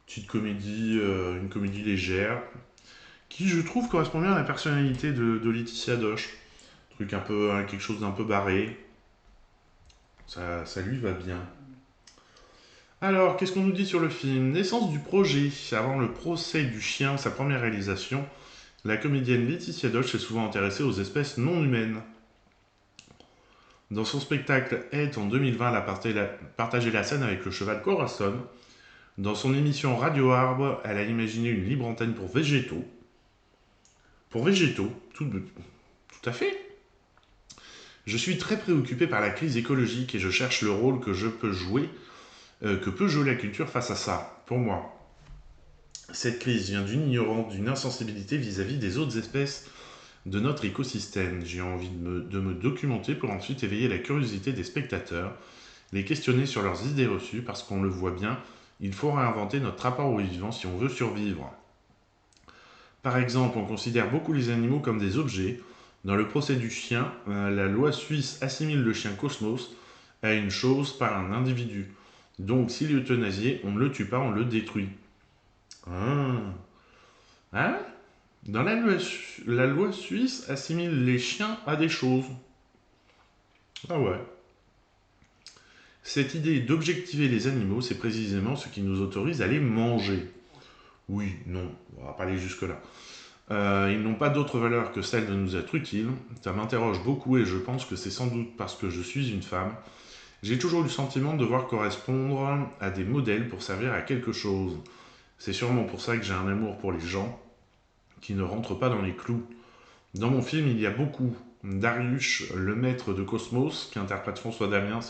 petite comédie, une comédie légère, qui je trouve correspond bien à la personnalité de Laetitia Doche. Truc un peu, quelque chose d'un peu barré. Ça lui va bien. Alors, qu'est-ce qu'on nous dit sur le film? Naissance du projet. Avant le procès du chien, sa première réalisation, la comédienne Laetitia Doche s'est souvent intéressée aux espèces non humaines. Dans son spectacle Head en 2020, elle a partagé la scène avec le cheval Corazon. Dans son émission Radio Arbre, elle a imaginé une libre antenne pour végétaux. Pour végétaux, tout à fait. Je suis très préoccupé par la crise écologique et je cherche le rôle que peut jouer la culture face à ça. Pour moi, cette crise vient d'une ignorance, d'une insensibilité vis-à-vis des autres espèces de notre écosystème. J'ai envie de me documenter pour ensuite éveiller la curiosité des spectateurs, les questionner sur leurs idées reçues, parce qu'on le voit bien, il faut réinventer notre rapport aux vivants si on veut survivre. Par exemple, on considère beaucoup les animaux comme des objets. Dans le procès du chien, la loi suisse assimile le chien Cosmos à une chose par un individu. Donc, s'il est euthanasié, on ne le tue pas, on le détruit. Dans la loi suisse assimile les chiens à des choses. Ah ouais. Cette idée d'objectiver les animaux, c'est précisément ce qui nous autorise à les manger. Oui, non, on va pas aller jusque-là. Ils n'ont pas d'autre valeur que celle de nous être utiles. Ça m'interroge beaucoup et je pense que c'est sans doute parce que je suis une femme. J'ai toujours eu le sentiment de devoir correspondre à des modèles pour servir à quelque chose. C'est sûrement pour ça que j'ai un amour pour les gens qui ne rentrent pas dans les clous. Dans mon film, il y a beaucoup. Darius, le maître de Cosmos, qui interprète François Damiens,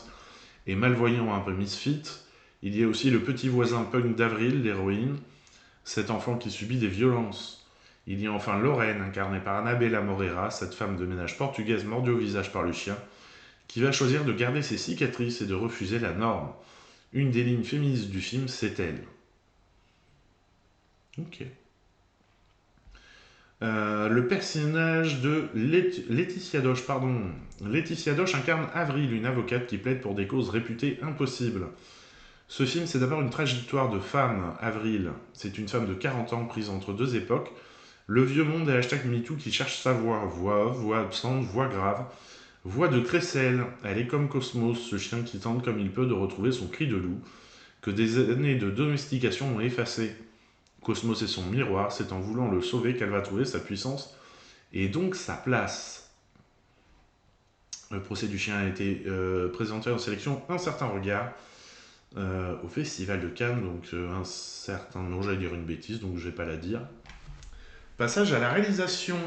et malvoyant un peu misfit. Il y a aussi le petit voisin punk d'Avril, l'héroïne, cet enfant qui subit des violences. Il y a enfin Lorraine, incarnée par Annabella Moreira, cette femme de ménage portugaise mordue au visage par le chien, qui va choisir de garder ses cicatrices et de refuser la norme. Une des lignes féministes du film, c'est elle. Ok. Le personnage de Laetitia Doche, Laetitia Doche incarne Avril, une avocate qui plaide pour des causes réputées impossibles. Ce film, c'est d'abord une trajectoire de femme, Avril. C'est une femme de 40 ans prise entre deux époques, le vieux monde et #MeToo qui cherche sa voix. Voix off, voix absente, voix grave. Voix de crécelle. Elle est comme Cosmos, ce chien qui tente comme il peut de retrouver son cri de loup, que des années de domestication ont effacé. Cosmos est son miroir, c'est en voulant le sauver qu'elle va trouver sa puissance et donc sa place. Le procès du chien a été présenté en sélection Un certain regard au Festival de Cannes, donc un certain, non j'allais dire une bêtise, donc je vais pas la dire. Passage à la réalisation.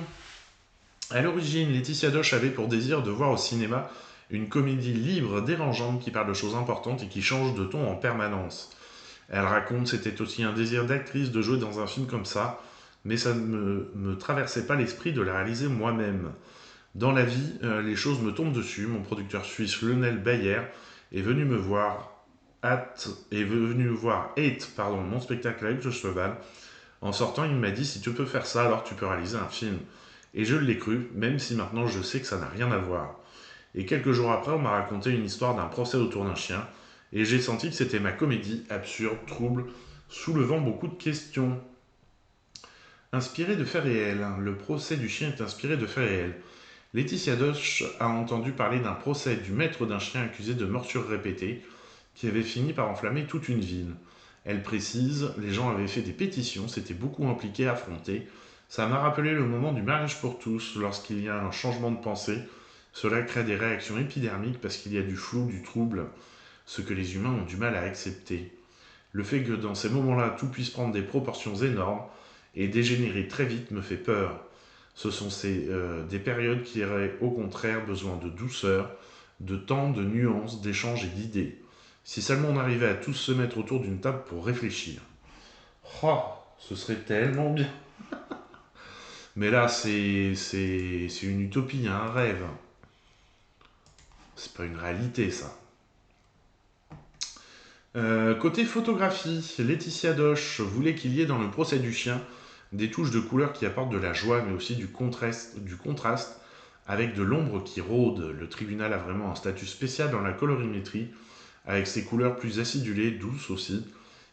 À l'origine, Laetitia Doche avait pour désir de voir au cinéma une comédie libre, dérangeante, qui parle de choses importantes et qui change de ton en permanence. Elle raconte, c'était aussi un désir d'actrice de jouer dans un film comme ça, mais ça ne me traversait pas l'esprit de la réaliser moi-même. Dans la vie, les choses me tombent dessus. Mon producteur suisse Lionel Bayer est venu me voir mon spectacle avec le cheval. En sortant, il m'a dit, si tu peux faire ça, alors tu peux réaliser un film. Et je l'ai cru, même si maintenant je sais que ça n'a rien à voir. Et quelques jours après, on m'a raconté une histoire d'un procès autour d'un chien, et j'ai senti que c'était ma comédie, absurde, trouble, soulevant beaucoup de questions. Inspiré de faits réels. Le procès du chien est inspiré de faits réels. Laetitia Doche a entendu parler d'un procès du maître d'un chien accusé de morsures répétées, qui avait fini par enflammer toute une ville. Elle précise, les gens avaient fait des pétitions, s'étaient beaucoup impliqués, affrontés. Ça m'a rappelé le moment du mariage pour tous, lorsqu'il y a un changement de pensée. Cela crée des réactions épidermiques parce qu'il y a du flou, du trouble, ce que les humains ont du mal à accepter. Le fait que dans ces moments-là, tout puisse prendre des proportions énormes et dégénérer très vite me fait peur. Ce sont des périodes qui auraient au contraire besoin de douceur, de temps, de nuances, d'échanges et d'idées. Si seulement on arrivait à tous se mettre autour d'une table pour réfléchir. Oh, ce serait tellement bien. Mais là, c'est une utopie, un rêve. C'est pas une réalité, ça. Côté photographie, Laetitia Doche voulait qu'il y ait dans le procès du chien Des touches de couleur qui apportent de la joie, mais aussi du contraste avec de l'ombre qui rôde. Le tribunal a vraiment un statut spécial dans la colorimétrie, avec ses couleurs plus acidulées, douces aussi.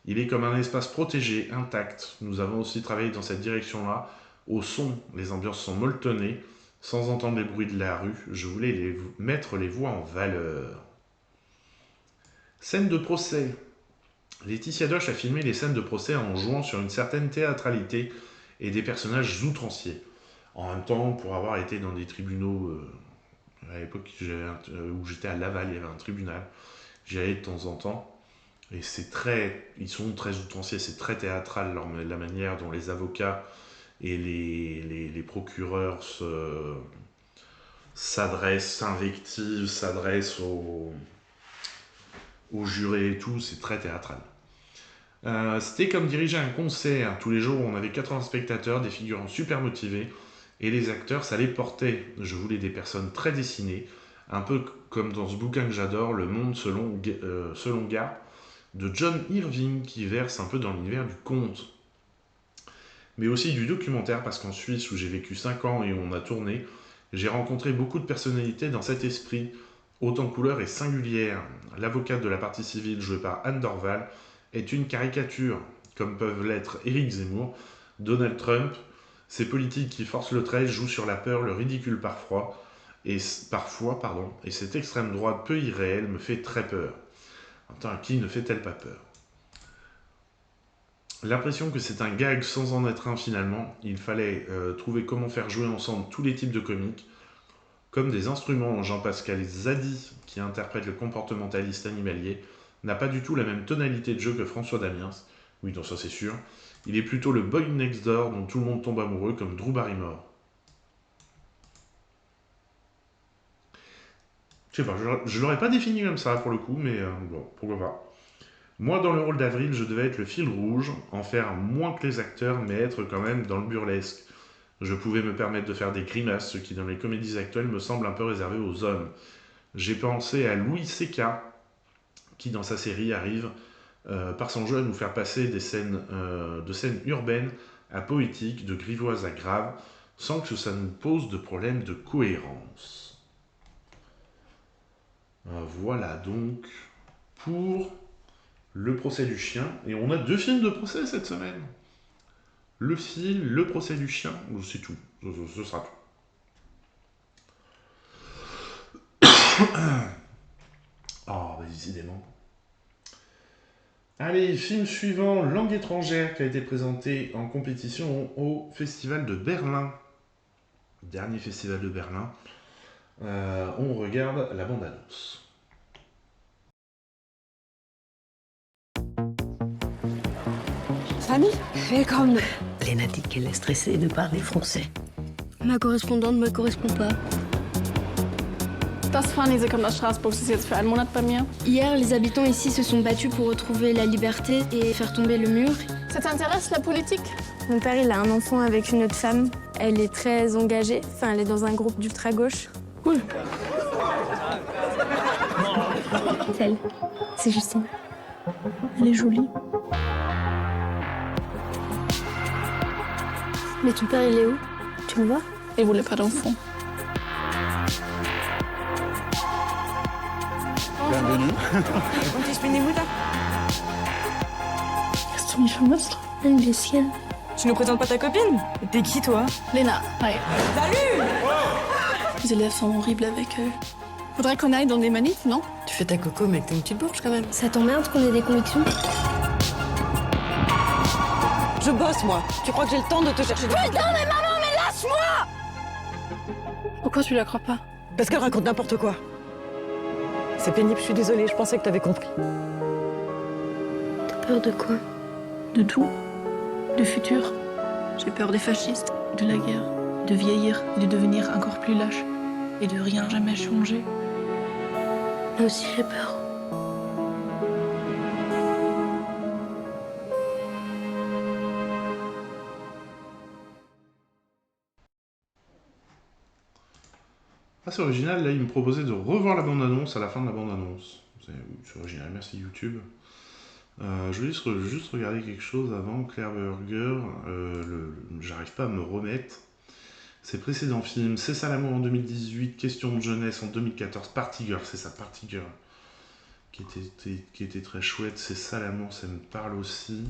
Il est comme un espace protégé, intact. Nous avons aussi travaillé dans cette direction-là. Au son, les ambiances sont molletonnées, sans entendre les bruits de la rue. Je voulais mettre les voix en valeur. Scène de procès. Laetitia Doche a filmé les scènes de procès en jouant sur une certaine théâtralité et des personnages outranciers. En même temps, pour avoir été dans des tribunaux, à l'époque où j'étais à Laval, il y avait un tribunal, j'y allais de temps en temps, et ils sont très outranciers, c'est très théâtral la manière dont les avocats et les procureurs s'invectivent, s'adressent aux jurés et tout, c'est très théâtral. C'était comme diriger un concert. Tous les jours, on avait 80 spectateurs, des figurants super motivés, et les acteurs, ça les portait. Je voulais des personnes très dessinées, un peu comme dans ce bouquin que j'adore, Le Monde selon Gars, de John Irving, qui verse un peu dans l'univers du conte. Mais aussi du documentaire, parce qu'en Suisse, où j'ai vécu 5 ans et où on a tourné, j'ai rencontré beaucoup de personnalités dans cet esprit, autant couleur et singulière. L'avocate de la partie civile, jouée par Anne Dorval, est une caricature, comme peuvent l'être Éric Zemmour, Donald Trump. Ces politiques qui forcent le trait jouent sur la peur, le ridicule parfois, et cette extrême droite peu irréelle me fait très peur. Attends, à qui ne fait-elle pas peur? L'impression que c'est un gag sans en être un finalement. Il fallait trouver comment faire jouer ensemble tous les types de comiques, comme des instruments. Jean-Pascal Zadi, qui interprète le comportementaliste animalier, n'a pas du tout la même tonalité de jeu que François Damiens. Oui, donc ça c'est sûr. Il est plutôt le boy next door dont tout le monde tombe amoureux, comme Drew Barrymore. Je sais pas, je l'aurais pas défini comme ça pour le coup, mais bon, pourquoi pas. Moi, dans le rôle d'Avril, je devais être le fil rouge, en faire moins que les acteurs, mais être quand même dans le burlesque. Je pouvais me permettre de faire des grimaces, ce qui dans les comédies actuelles me semble un peu réservé aux hommes. J'ai pensé à Louis C.K., qui dans sa série arrive, par son jeu, à nous faire passer de scènes urbaines à poétiques, de grivoises à graves, sans que ça nous pose de problème de cohérence. Voilà donc pour le procès du chien. Et on a 2 films de procès cette semaine. Le fil, le procès du chien, c'est tout. Ce sera tout. Oh, décidément. Allez, film suivant, Langue étrangère, qui a été présenté en compétition au Festival de Berlin. Dernier Festival de Berlin. On regarde la bande-annonce. Fanny, willkommen. Lena dit qu'elle est stressée de parler français. Ma correspondante ne me correspond pas. Das Fanny, sie kommt aus Straßburg, sie ist jetzt für einen Monat bei mir. Hier, les habitants ici se sont battus pour retrouver la liberté et faire tomber le mur. Ça t'intéresse, la politique? Mon père, il a un enfant avec une autre femme. Elle est très engagée. Enfin, elle est dans un groupe d'ultra-gauche. Cool. Elle, c'est Justine. Elle est jolie. Mais ton père, il est où? Tu le vois? Il voulait pas d'enfant. Bienvenue. Und ich bin die Mutter. Hast du mich vermisst? Ein bisschen. Tu nous présentes pas ta copine? T'es qui, toi? Lena, hi. Salut! Les élèves sont horribles avec eux. Faudrait qu'on aille dans des manifs, non? Tu fais ta coco, mais t'es une petite bourge, quand même. Ça t'emmerde qu'on ait des convictions? Je bosse, moi. Tu crois que j'ai le temps de te chercher des... Putain, mais maman, mais lâche-moi! Pourquoi tu la crois pas? Parce qu'elle raconte n'importe quoi. C'est pénible, je suis désolée, je pensais que t'avais compris. T'as peur de quoi? De tout. Du futur. J'ai peur des fascistes, de la guerre, de vieillir et de devenir encore plus lâche. Et de rien jamais changer. Moi aussi, j'ai peur. Ah, c'est original, là, il me proposait de revoir la bande-annonce à la fin de la bande-annonce. C'est original, merci YouTube. Je voulais juste regarder quelque chose avant. Claire Berger, j'arrive pas à me remettre. Ses précédents films, C'est ça l'amour en 2018, Question de jeunesse en 2014, Party Girl, c'est ça, Party Girl, qui était très chouette. C'est ça l'amour, ça me parle aussi.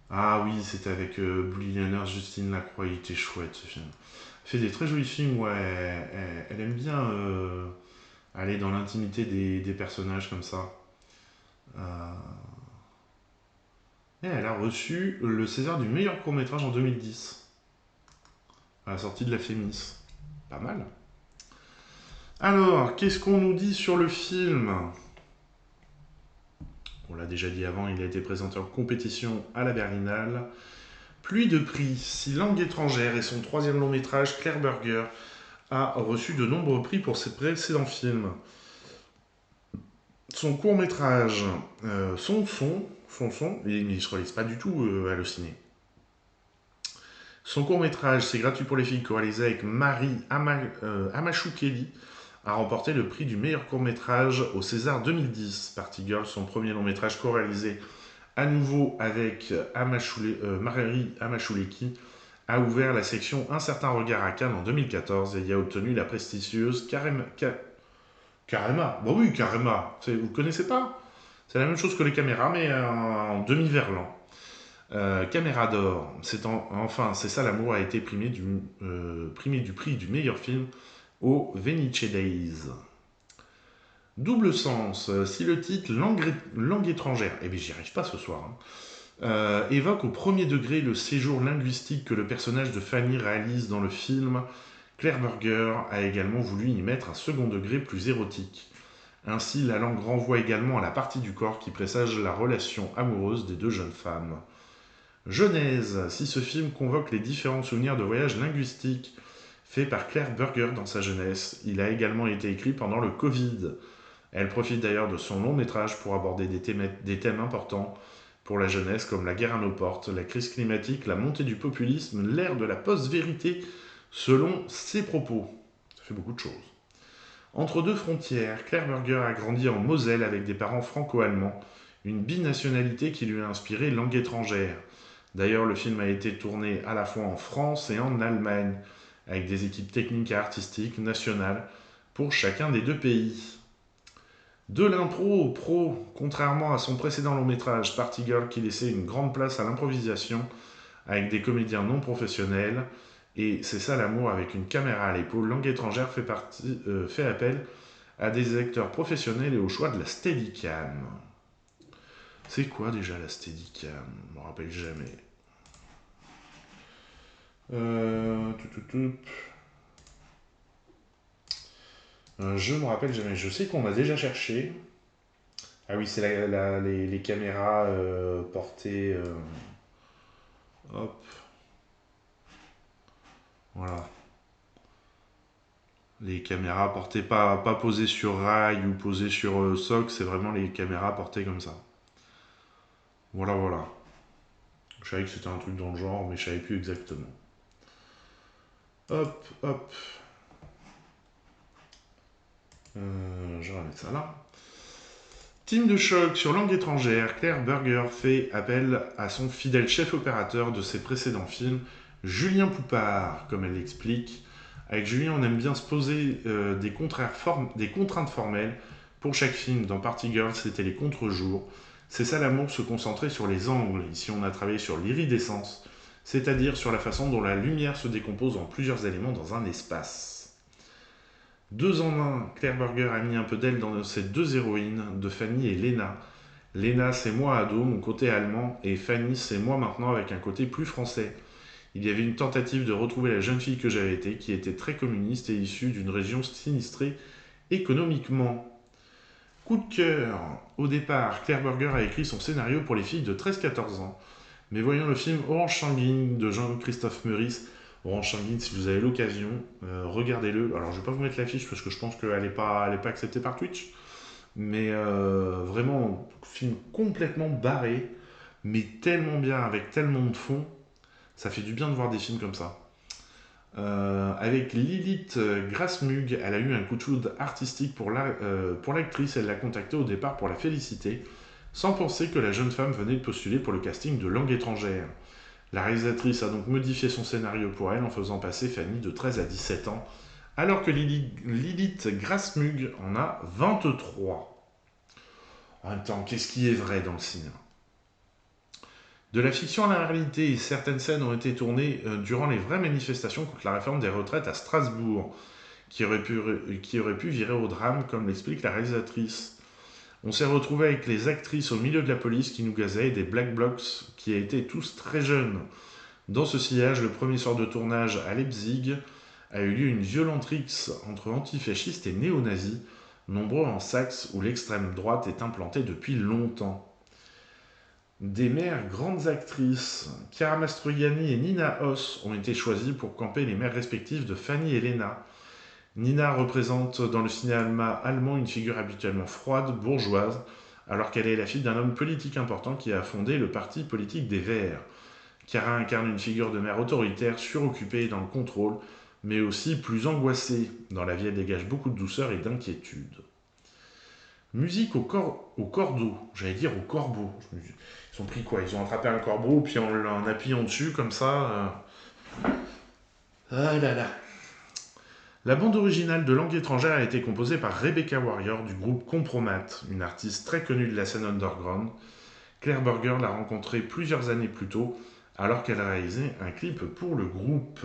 Ah oui, c'était avec Blue Liner, Justine Lacroix, il était chouette ce film. Elle fait des très jolis films où elle aime bien aller dans l'intimité des personnages comme ça. Et elle a reçu le César du meilleur court-métrage en 2010. À la sortie de la Fémis. Pas mal. Alors, qu'est-ce qu'on nous dit sur le film ? On l'a déjà dit avant, il a été présenté en compétition à la Berlinale. Pluie de prix, 6 langues étrangères et son 3e long métrage, Claire Berger, a reçu de nombreux prix pour ses précédents films. Son court-métrage, son son, il ne se relise pas du tout à le ciné. Son court-métrage, C'est gratuit pour les filles, co-réalisé avec Marie Amachou-Kelly, a remporté le prix du meilleur court-métrage au César 2010. Party Girl, son premier long-métrage co-réalisé à nouveau avec Marie Amachou-Kelly, a ouvert la section Un certain regard à Cannes en 2014 et y a obtenu la prestigieuse Carema. Bah oui, Carema. Vous ne connaissez pas ? C'est la même chose que les caméras, mais en demi-verlan. Caméra d'or, c'est ça l'amour, a été primé du prix du meilleur film au Venice Days. Double sens, si le titre langue étrangère, eh bien j'y arrive pas ce soir, évoque au premier degré le séjour linguistique que le personnage de Fanny réalise dans le film, Claire Berger a également voulu y mettre un second degré plus érotique. Ainsi, la langue renvoie également à la partie du corps qui présage la relation amoureuse des deux jeunes femmes. Genèse, si ce film convoque les différents souvenirs de voyages linguistiques faits par Claire Berger dans sa jeunesse, il a également été écrit pendant le Covid. Elle profite d'ailleurs de son long métrage pour aborder des thèmes importants pour la jeunesse comme la guerre à nos portes, la crise climatique, la montée du populisme, l'ère de la post-vérité, selon ses propos. Ça fait beaucoup de choses. Entre deux frontières, Claire Berger a grandi en Moselle avec des parents franco-allemands, une binationalité qui lui a inspiré langue étrangère. D'ailleurs, le film a été tourné à la fois en France et en Allemagne, avec des équipes techniques et artistiques nationales pour chacun des deux pays. De l'impro au pro, contrairement à son précédent long métrage Party Girl qui laissait une grande place à l'improvisation avec des comédiens non professionnels, et C'est ça l'amour avec une caméra à l'épaule, langue étrangère fait appel à des acteurs professionnels et au choix de la Steadicam. C'est quoi déjà la Steadicam ? Je me rappelle jamais. Je me rappelle jamais. Je sais qu'on a déjà cherché. Ah oui, c'est les caméras portées. Hop. Voilà. Les caméras portées pas posées sur rail ou posées sur socle, c'est vraiment les caméras portées comme ça. Voilà. Je savais que c'était un truc dans le genre, mais je savais plus exactement. Hop. Je vais remettre ça là. Team de choc sur langue étrangère, Claire Berger fait appel à son fidèle chef opérateur de ses précédents films, Julien Poupard, comme elle l'explique. Avec Julien, on aime bien se poser des contraintes formelles pour chaque film. Dans Party Girl, c'était les contre-jours. C'est ça l'amour, se concentrer sur les angles. Ici, on a travaillé sur l'iridescence, c'est-à-dire sur la façon dont la lumière se décompose en plusieurs éléments dans un espace. 2 en 1, Claire Berger a mis un peu d'elle dans ces deux héroïnes, de Fanny et Léna. Léna, c'est moi ado, mon côté allemand, et Fanny, c'est moi maintenant avec un côté plus français. Il y avait une tentative de retrouver la jeune fille que j'avais été, qui était très communiste et issue d'une région sinistrée économiquement. Coup de cœur. Au départ, Claire Berger a écrit son scénario pour les filles de 13-14 ans. Mais voyant le film Orange Sanguine de Jean-Christophe Meurice, Orange Sanguine, si vous avez l'occasion, regardez-le. Alors, je ne vais pas vous mettre l'affiche parce que je pense qu'elle n'est pas acceptée par Twitch. Mais vraiment, film complètement barré, mais tellement bien, avec tellement de fond. Ça fait du bien de voir des films comme ça. Avec Lilith Grasmug, elle a eu un coup de foudre artistique pour l'actrice. Elle l'a contactée au départ pour la féliciter sans penser que la jeune femme venait de postuler pour le casting de Langue étrangère. La réalisatrice a donc modifié son scénario pour elle en faisant passer Fanny de 13 à 17 ans, alors que Lilith Grasmug en a 23. En même temps, qu'est-ce qui est vrai dans le cinéma ? De la fiction à la réalité, certaines scènes ont été tournées durant les vraies manifestations contre la réforme des retraites à Strasbourg, qui aurait pu virer au drame, comme l'explique la réalisatrice. On s'est retrouvé avec les actrices au milieu de la police qui nous gazaient et des Black Blocs qui étaient tous très jeunes. Dans ce sillage, le premier soir de tournage à Leipzig a eu lieu une violente rixe entre antifascistes et néo-nazis, nombreux en Saxe où l'extrême droite est implantée depuis longtemps. Des mères grandes actrices, Chiara Mastroianni et Nina Hoss, ont été choisies pour camper les mères respectives de Fanny et Lena. Nina représente dans le cinéma allemand une figure habituellement froide, bourgeoise, alors qu'elle est la fille d'un homme politique important qui a fondé le parti politique des Verts. Chiara incarne une figure de mère autoritaire, suroccupée dans le contrôle, mais aussi plus angoissée. Dans la vie, elle dégage beaucoup de douceur et d'inquiétude. Musique au cordeau, j'allais dire au corbeau. Ils ont pris quoi ? Ils ont attrapé un corbeau, puis en appuyant dessus, comme ça... Ah là là. La bande originale de Langue étrangère a été composée par Rebecca Warrior du groupe Compromat, une artiste très connue de la scène underground. Claire Burger l'a rencontrée plusieurs années plus tôt, alors qu'elle a réalisé un clip pour le groupe.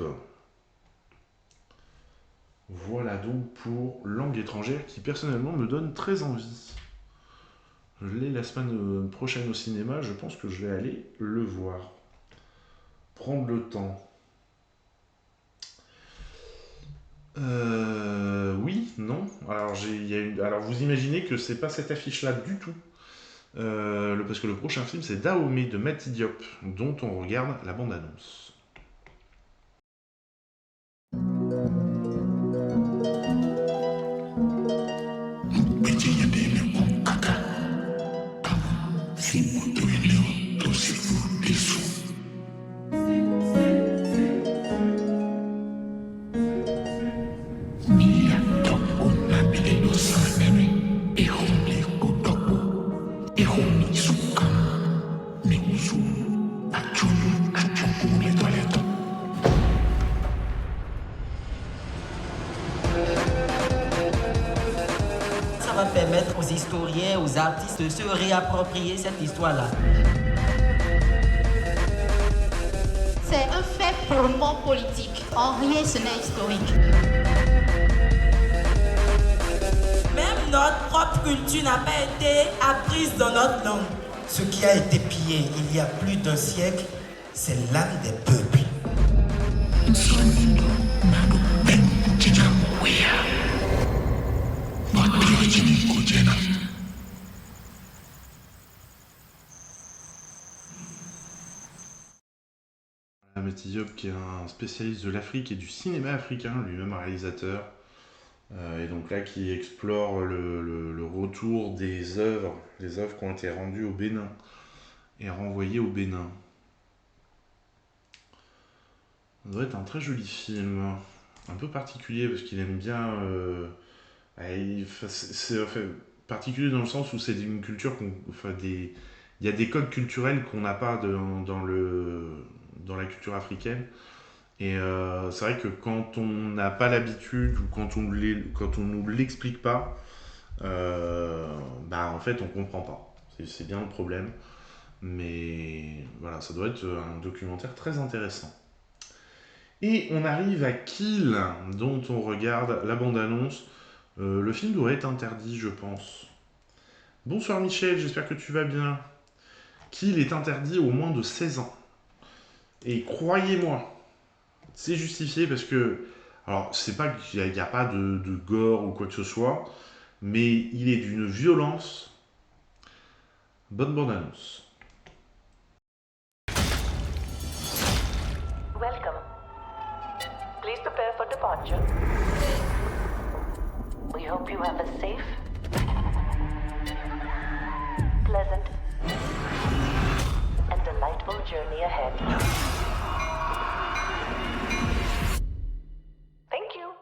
Voilà donc pour Langue étrangère qui personnellement me donne très envie. Je l'ai la semaine prochaine au cinéma, je pense que je vais aller le voir. Prendre le temps. Oui, non. Alors vous imaginez que c'est pas cette affiche-là du tout. Parce que le prochain film c'est Dahomey de Mati Diop, dont on regarde la bande-annonce. Ça va permettre aux historiens, aux artistes de se réapproprier cette histoire-là. C'est un fait purement politique. En rien ce n'est historique. Même notre propre culture n'a pas été apprise dans notre langue. Ce qui a été pillé il y a plus d'un siècle, c'est l'âme des peuples. Mati Diop qui est un spécialiste de l'Afrique et du cinéma africain, lui-même un réalisateur, et donc là qui explore le retour des œuvres qui ont été rendues au Bénin et renvoyées au Bénin. Ça doit être un très joli film, un peu particulier parce qu'il aime bien... c'est particulier dans le sens où c'est une culture... il y a des codes culturels qu'on n'a pas dans la culture africaine. Et c'est vrai que quand on n'a pas l'habitude ou quand on nous l'explique pas, en fait on comprend pas. C'est bien le problème. Mais voilà, ça doit être un documentaire très intéressant. Et on arrive à Kill, dont on regarde la bande-annonce. Le film doit être interdit, je pense. Bonsoir Michel, j'espère que tu vas bien. Kill est interdit aux moins de 16 ans. Et croyez-moi, c'est justifié parce que... Alors, c'est pas qu'il n'y a pas de gore ou quoi que ce soit, mais il est d'une violence. Bonne bande-annonce. Welcome. Please prepare for departure. We hope you have a safe, pleasant, and delightful journey ahead. Thank you.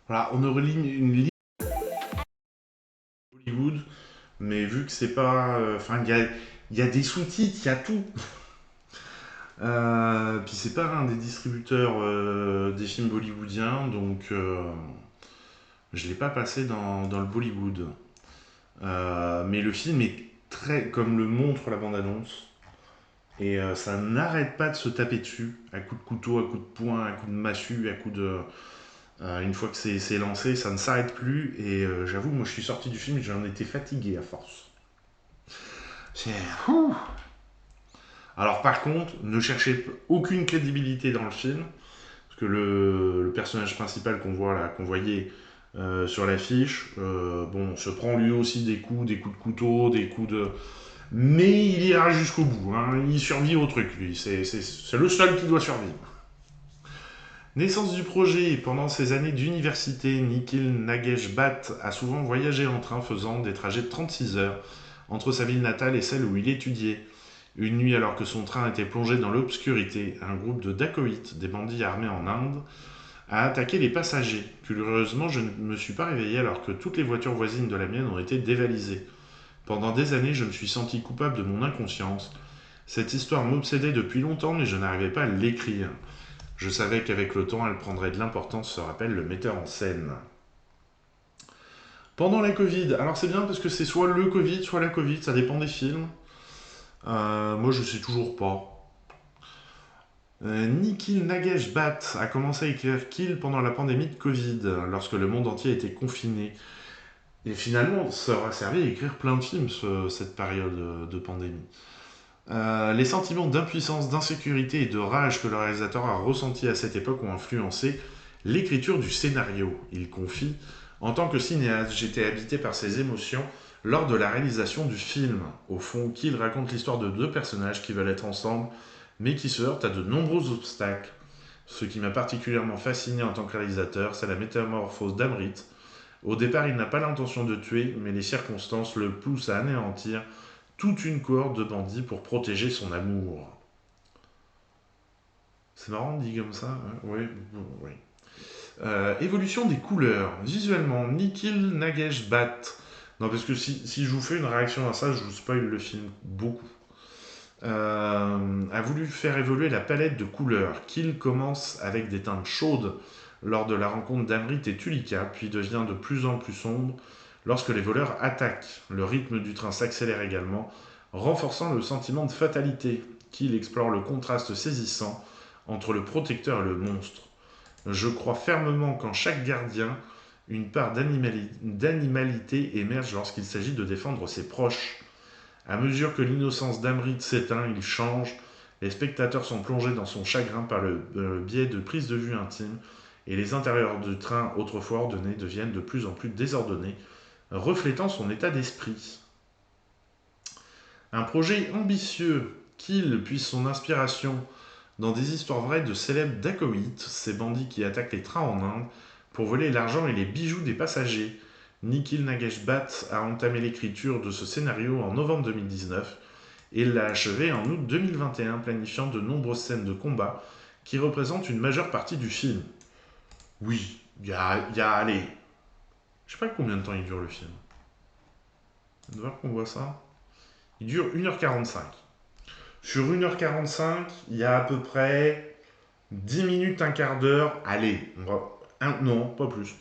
Voilà, on aurait une ligne Hollywood, mais vu que c'est pas... Enfin, il y a des sous-titres, il y a tout. Puis c'est pas un des distributeurs des films bollywoodiens, donc je l'ai pas passé dans le Bollywood. Mais le film est très, comme le montre la bande-annonce, et ça n'arrête pas de se taper dessus, à coups de couteau, à coups de poing, à coups de massue, à coups de... une fois que c'est lancé, ça ne s'arrête plus, et j'avoue, moi je suis sorti du film et j'en étais fatigué à force. Alors par contre, ne cherchez aucune crédibilité dans le film, parce que le personnage principal qu'on voit là, qu'on voyait sur l'affiche, bon, se prend lui aussi des coups de couteau, des coups de... Mais il ira jusqu'au bout, hein. Il survit au truc, lui, c'est le seul qui doit survivre. Naissance du projet. Pendant ses années d'université, Nikhil Nagesh Bhatt a souvent voyagé en train faisant des trajets de 36 heures entre sa ville natale et celle où il étudiait. Une nuit, alors que son train était plongé dans l'obscurité, un groupe de dacoïtes, des bandits armés en Inde, a attaqué les passagers. Curieusement, je ne me suis pas réveillé alors que toutes les voitures voisines de la mienne ont été dévalisées. Pendant des années, je me suis senti coupable de mon inconscience. Cette histoire m'obsédait depuis longtemps, mais je n'arrivais pas à l'écrire. Je savais qu'avec le temps, elle prendrait de l'importance, se rappelle le metteur en scène. Pendant la Covid, alors c'est bien parce que c'est soit le Covid, soit la Covid, ça dépend des films. Moi, je sais toujours pas. Nikhil Nagesh Bhatt a commencé à écrire Kill pendant la pandémie de Covid, lorsque le monde entier était confiné. Et finalement, ça aura servi à écrire plein de films, cette période de pandémie. Les sentiments d'impuissance, d'insécurité et de rage que le réalisateur a ressentis à cette époque ont influencé l'écriture du scénario. Il confie « En tant que cinéaste, j'étais habité par ces émotions lors de la réalisation du film. Au fond, Kill raconte l'histoire de deux personnages qui veulent être ensemble, mais qui se heurtent à de nombreux obstacles. Ce qui m'a particulièrement fasciné en tant que réalisateur, c'est la métamorphose d'Amrit. Au départ, il n'a pas l'intention de tuer, mais les circonstances le poussent à anéantir toute une cohorte de bandits pour protéger son amour. » C'est marrant dit comme ça, hein. Oui. Évolution des couleurs. Visuellement, Nikhil Nagesh Bhatt. Non, parce que si je vous fais une réaction à ça, je vous spoil le film beaucoup. A voulu faire évoluer la palette de couleurs. Kill commence avec des teintes chaudes lors de la rencontre d'Amrit et Tulika, puis devient de plus en plus sombre lorsque les voleurs attaquent. Le rythme du train s'accélère également, renforçant le sentiment de fatalité. Kill explore le contraste saisissant entre le protecteur et le monstre. Je crois fermement qu'en chaque gardien, une part d'animalité émerge lorsqu'il s'agit de défendre ses proches. À mesure que l'innocence d'Amrit s'éteint, il change. Les spectateurs sont plongés dans son chagrin par le biais de prises de vue intimes, et les intérieurs du train autrefois ordonnés deviennent de plus en plus désordonnés, reflétant son état d'esprit. Un projet ambitieux, Kill puise son inspiration dans des histoires vraies de célèbres dacoïtes, ces bandits qui attaquent les trains en Inde pour voler l'argent et les bijoux des passagers. Nikhil Nagesh Bhatt a entamé l'écriture de ce scénario en novembre 2019 et l'a achevé en août 2021, planifiant de nombreuses scènes de combat qui représentent une majeure partie du film. Oui, il y a allez, je sais pas combien de temps il dure le film. On va voir qu'on voit ça. Il dure 1h45. Sur 1h45, il y a à peu près 10 minutes, un quart d'heure, allez, non, pas plus,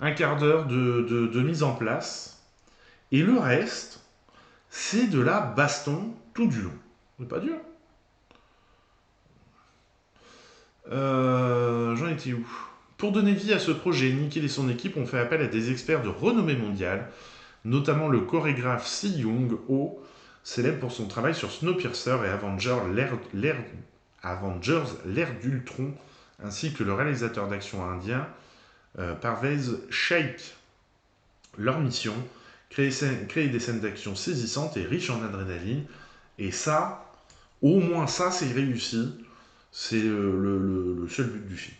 un quart d'heure de mise en place, et le reste, c'est de la baston tout du long. C'est pas dur. J'en étais où ? Pour donner vie à ce projet, Nikhil et son équipe ont fait appel à des experts de renommée mondiale, notamment le chorégraphe Si Young-ho, célèbre pour son travail sur Snowpiercer et Avengers l'ère d'Ultron, ainsi que le réalisateur d'action indien Parvez Sheikh. Leur mission, créer des scènes d'action saisissantes et riches en adrénaline, et ça, au moins ça, c'est réussi, c'est le seul but du film.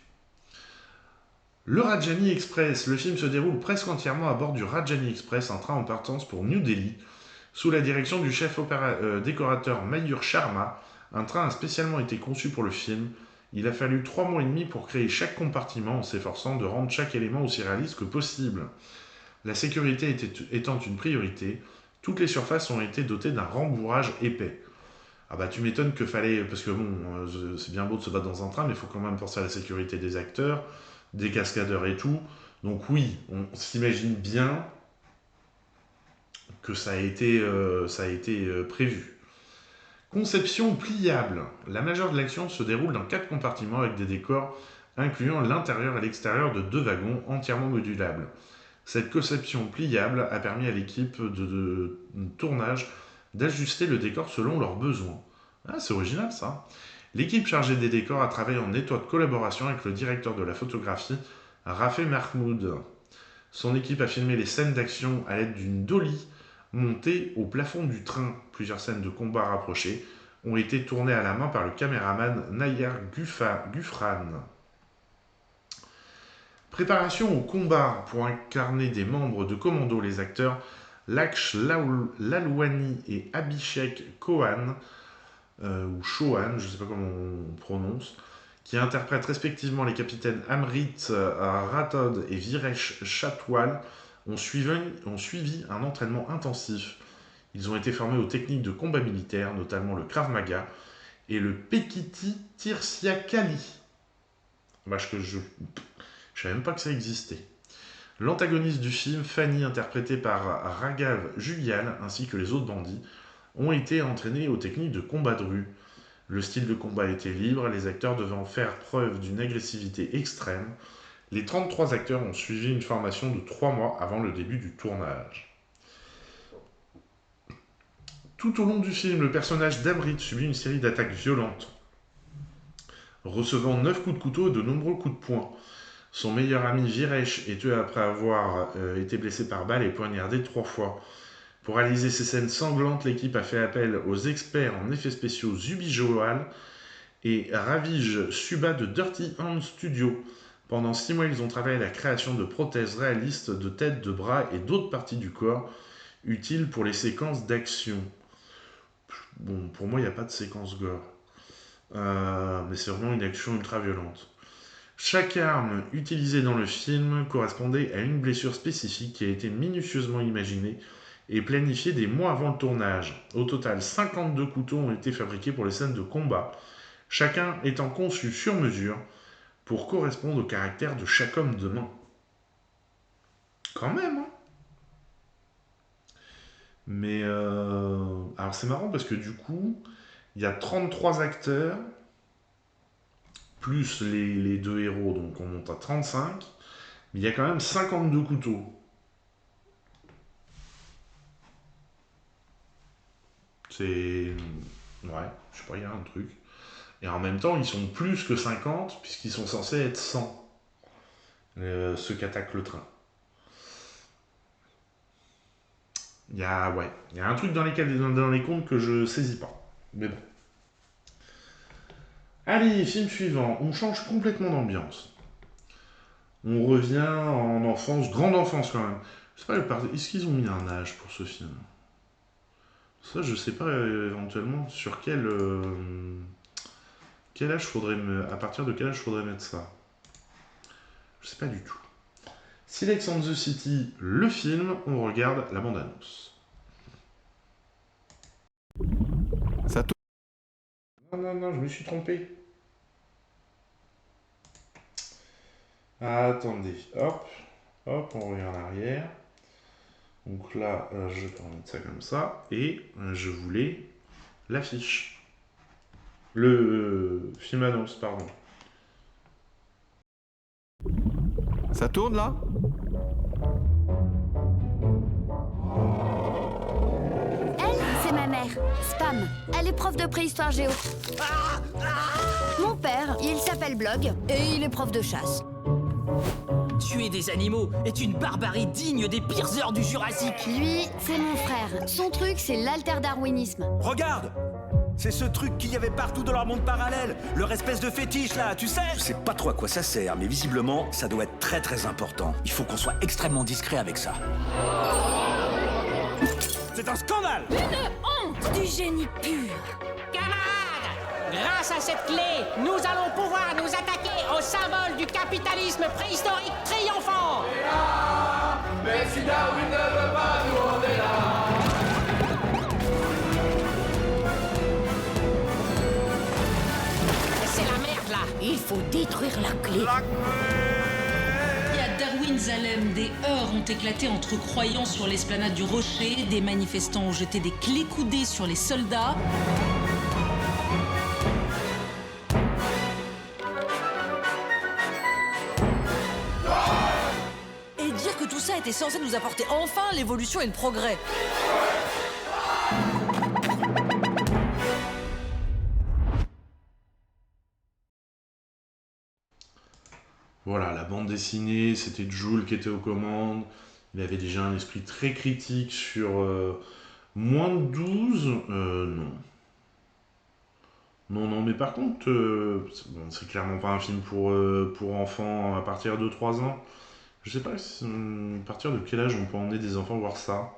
Le Rajdhani Express. Le film se déroule presque entièrement à bord du Rajdhani Express, un train en partance pour New Delhi, sous la direction du chef décorateur Mayur Sharma. Un train a spécialement été conçu pour le film Il a fallu 3 mois et demi pour créer chaque compartiment en s'efforçant de rendre chaque élément aussi réaliste que possible. La sécurité étant une priorité, toutes les surfaces ont été dotées d'un rembourrage épais. Ah bah tu m'étonnes que fallait... Parce que bon, c'est bien beau de se battre dans un train, mais il faut quand même penser à la sécurité des acteurs, des cascadeurs et tout. Donc oui, on s'imagine bien que ça a été prévu. Conception pliable. La majeure de l'action se déroule dans 4 compartiments avec des décors incluant l'intérieur et l'extérieur de 2 wagons entièrement modulables. Cette conception pliable a permis à l'équipe de tournage d'ajuster le décor selon leurs besoins. Ah, c'est original ça. L'équipe chargée des décors a travaillé en étroite collaboration avec le directeur de la photographie, Rafeh Mahmoud. Son équipe a filmé les scènes d'action à l'aide d'une dolly montée au plafond du train. Plusieurs scènes de combat rapprochées ont été tournées à la main par le caméraman Nayar Gufran. Préparation au combat pour incarner des membres de commando, les acteurs Laksh Lalwani et Abhishek Chauhan, ou Chauhan, je ne sais pas comment on prononce, qui interprètent respectivement les capitaines Amrit Rathod et Viresh Chatwal, ont suivi un entraînement intensif. Ils ont été formés aux techniques de combat militaire, notamment le Krav Maga et le Pekiti Tirsia Kali. Je ne savais même pas que ça existait. L'antagoniste du film, Fanny, interprétée par Raghav Julial, ainsi que les autres bandits, ont été entraînés aux techniques de combat de rue. Le style de combat était libre, les acteurs devant faire preuve d'une agressivité extrême. Les 33 acteurs ont suivi une formation de 3 mois avant le début du tournage. Tout au long du film, le personnage d'Amrit subit une série d'attaques violentes, recevant 9 coups de couteau et de nombreux coups de poing. Son meilleur ami Viresh est tué après avoir été blessé par balle et poignardé 3 fois. Pour réaliser ces scènes sanglantes, l'équipe a fait appel aux experts en effets spéciaux Zubi Joal et Ravij Suba de Dirty Hand Studio. Pendant 6 mois, ils ont travaillé à la création de prothèses réalistes de tête, de bras et d'autres parties du corps utiles pour les séquences d'action. Bon, pour moi, il n'y a pas de séquence gore. Mais c'est vraiment une action ultra violente. Chaque arme utilisée dans le film correspondait à une blessure spécifique qui a été minutieusement imaginée et planifiée des mois avant le tournage. Au total, 52 couteaux ont été fabriqués pour les scènes de combat, chacun étant conçu sur mesure pour correspondre au caractère de chaque homme de main. Quand même, hein. Mais, alors c'est marrant parce que du coup, il y a 33 acteurs, plus les 2 héros, donc on monte à 35, mais il y a quand même 52 couteaux. C'est... Ouais, je sais pas, il y a un truc. Et en même temps, ils sont plus que 50, puisqu'ils sont censés être 100, ceux qui attaquent le train. Il y a un truc dans les comptes que je saisis pas. Mais bon. Allez, film suivant. On change complètement d'ambiance. On revient en enfance, grande enfance quand même. Je sais pas, est-ce qu'ils ont mis un âge pour ce film? Ça, je sais pas éventuellement sur quel âge faudrait à partir de quel âge faudrait mettre ça. Je sais pas du tout. Sex and the City, le film, on regarde la bande-annonce. Ça tourne. Non, je me suis trompé. Attendez, hop, on revient en arrière. Donc là, je peux remettre ça comme ça, et je voulais l'affiche. Le film annonce, pardon. Ça tourne là? Elle, c'est ma mère, Spam. Elle est prof de préhistoire géo. Mon père, il s'appelle Blog, et il est prof de chasse. Tuer des animaux est une barbarie digne des pires heures du Jurassique. Lui, c'est mon frère. Son truc, c'est l'alterdarwinisme. Regarde! C'est ce truc qu'il y avait partout dans leur monde parallèle, leur espèce de fétiche là, tu sais? Je sais pas trop à quoi ça sert, mais visiblement, ça doit être très très important. Il faut qu'on soit extrêmement discret avec ça. C'est un scandale! Une honte du génie pur. Camarades, grâce à cette clé, nous allons pouvoir symbole du capitalisme préhistorique triomphant. Mais si Darwin ne veut pas, nous on est là. C'est la merde là. Il faut détruire la clé. Et à Darwin-Zalem, des heurts ont éclaté entre croyants sur l'esplanade du Rocher, des manifestants ont jeté des clés coudées sur les soldats. Et dire que tout ça était censé nous apporter enfin l'évolution et le progrès. Voilà, la bande dessinée, c'était Jules qui était aux commandes. Il avait déjà un esprit très critique sur moins de 12. Non. Non, mais par contre, bon, c'est clairement pas un film pour enfants à partir de 3 ans. Je sais pas à partir de quel âge on peut emmener des enfants voir ça.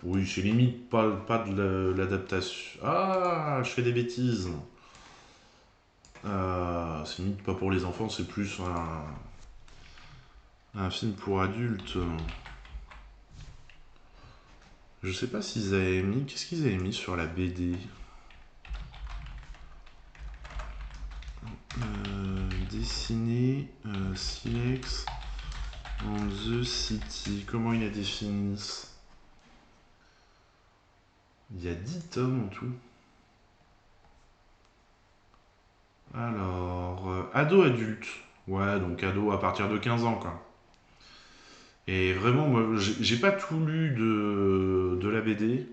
Oui, c'est limite pas de l'adaptation. Ah, je fais des bêtises. C'est limite pas pour les enfants, c'est plus un film pour adultes. Je sais pas s'ils avaient mis... Qu'est-ce qu'ils avaient mis sur la BD? Dessiné, Silex on the City. Comment il a défini? Il y a 10 tomes en tout. Alors, ado-adulte. Ouais, donc ado à partir de 15 ans, quoi. Et vraiment, moi, j'ai pas tout lu de la BD,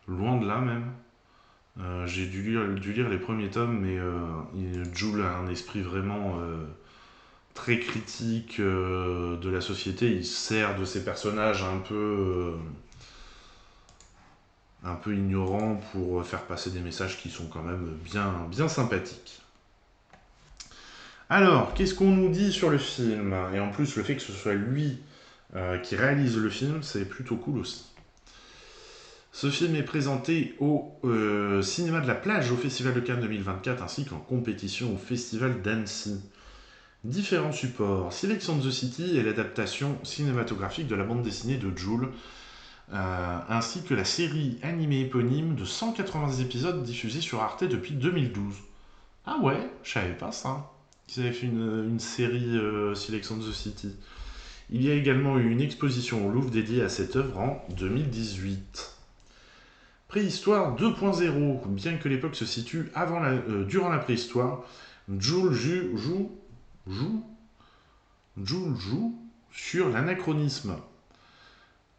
loin de là même. J'ai dû lire les premiers tomes, mais Jules a un esprit vraiment très critique de la société. Il sert de ses personnages un peu ignorants pour faire passer des messages qui sont quand même bien sympathiques. Alors, qu'est-ce qu'on nous dit sur le film? Et en plus, le fait que ce soit lui qui réalise le film, c'est plutôt cool aussi. Ce film est présenté au Cinéma de la Plage au Festival de Cannes 2024 ainsi qu'en compétition au Festival d'Annecy. Différents supports. Silex on the City est l'adaptation cinématographique de la bande dessinée de Jules, ainsi que la série animée éponyme de 180 épisodes diffusée sur Arte depuis 2012. Ah ouais, je savais pas ça. Ils avaient fait une série Silex on the City. Il y a également eu une exposition au Louvre dédiée à cette œuvre en 2018. Préhistoire 2.0. Bien que l'époque se situe durant la préhistoire, Jules joue sur l'anachronisme.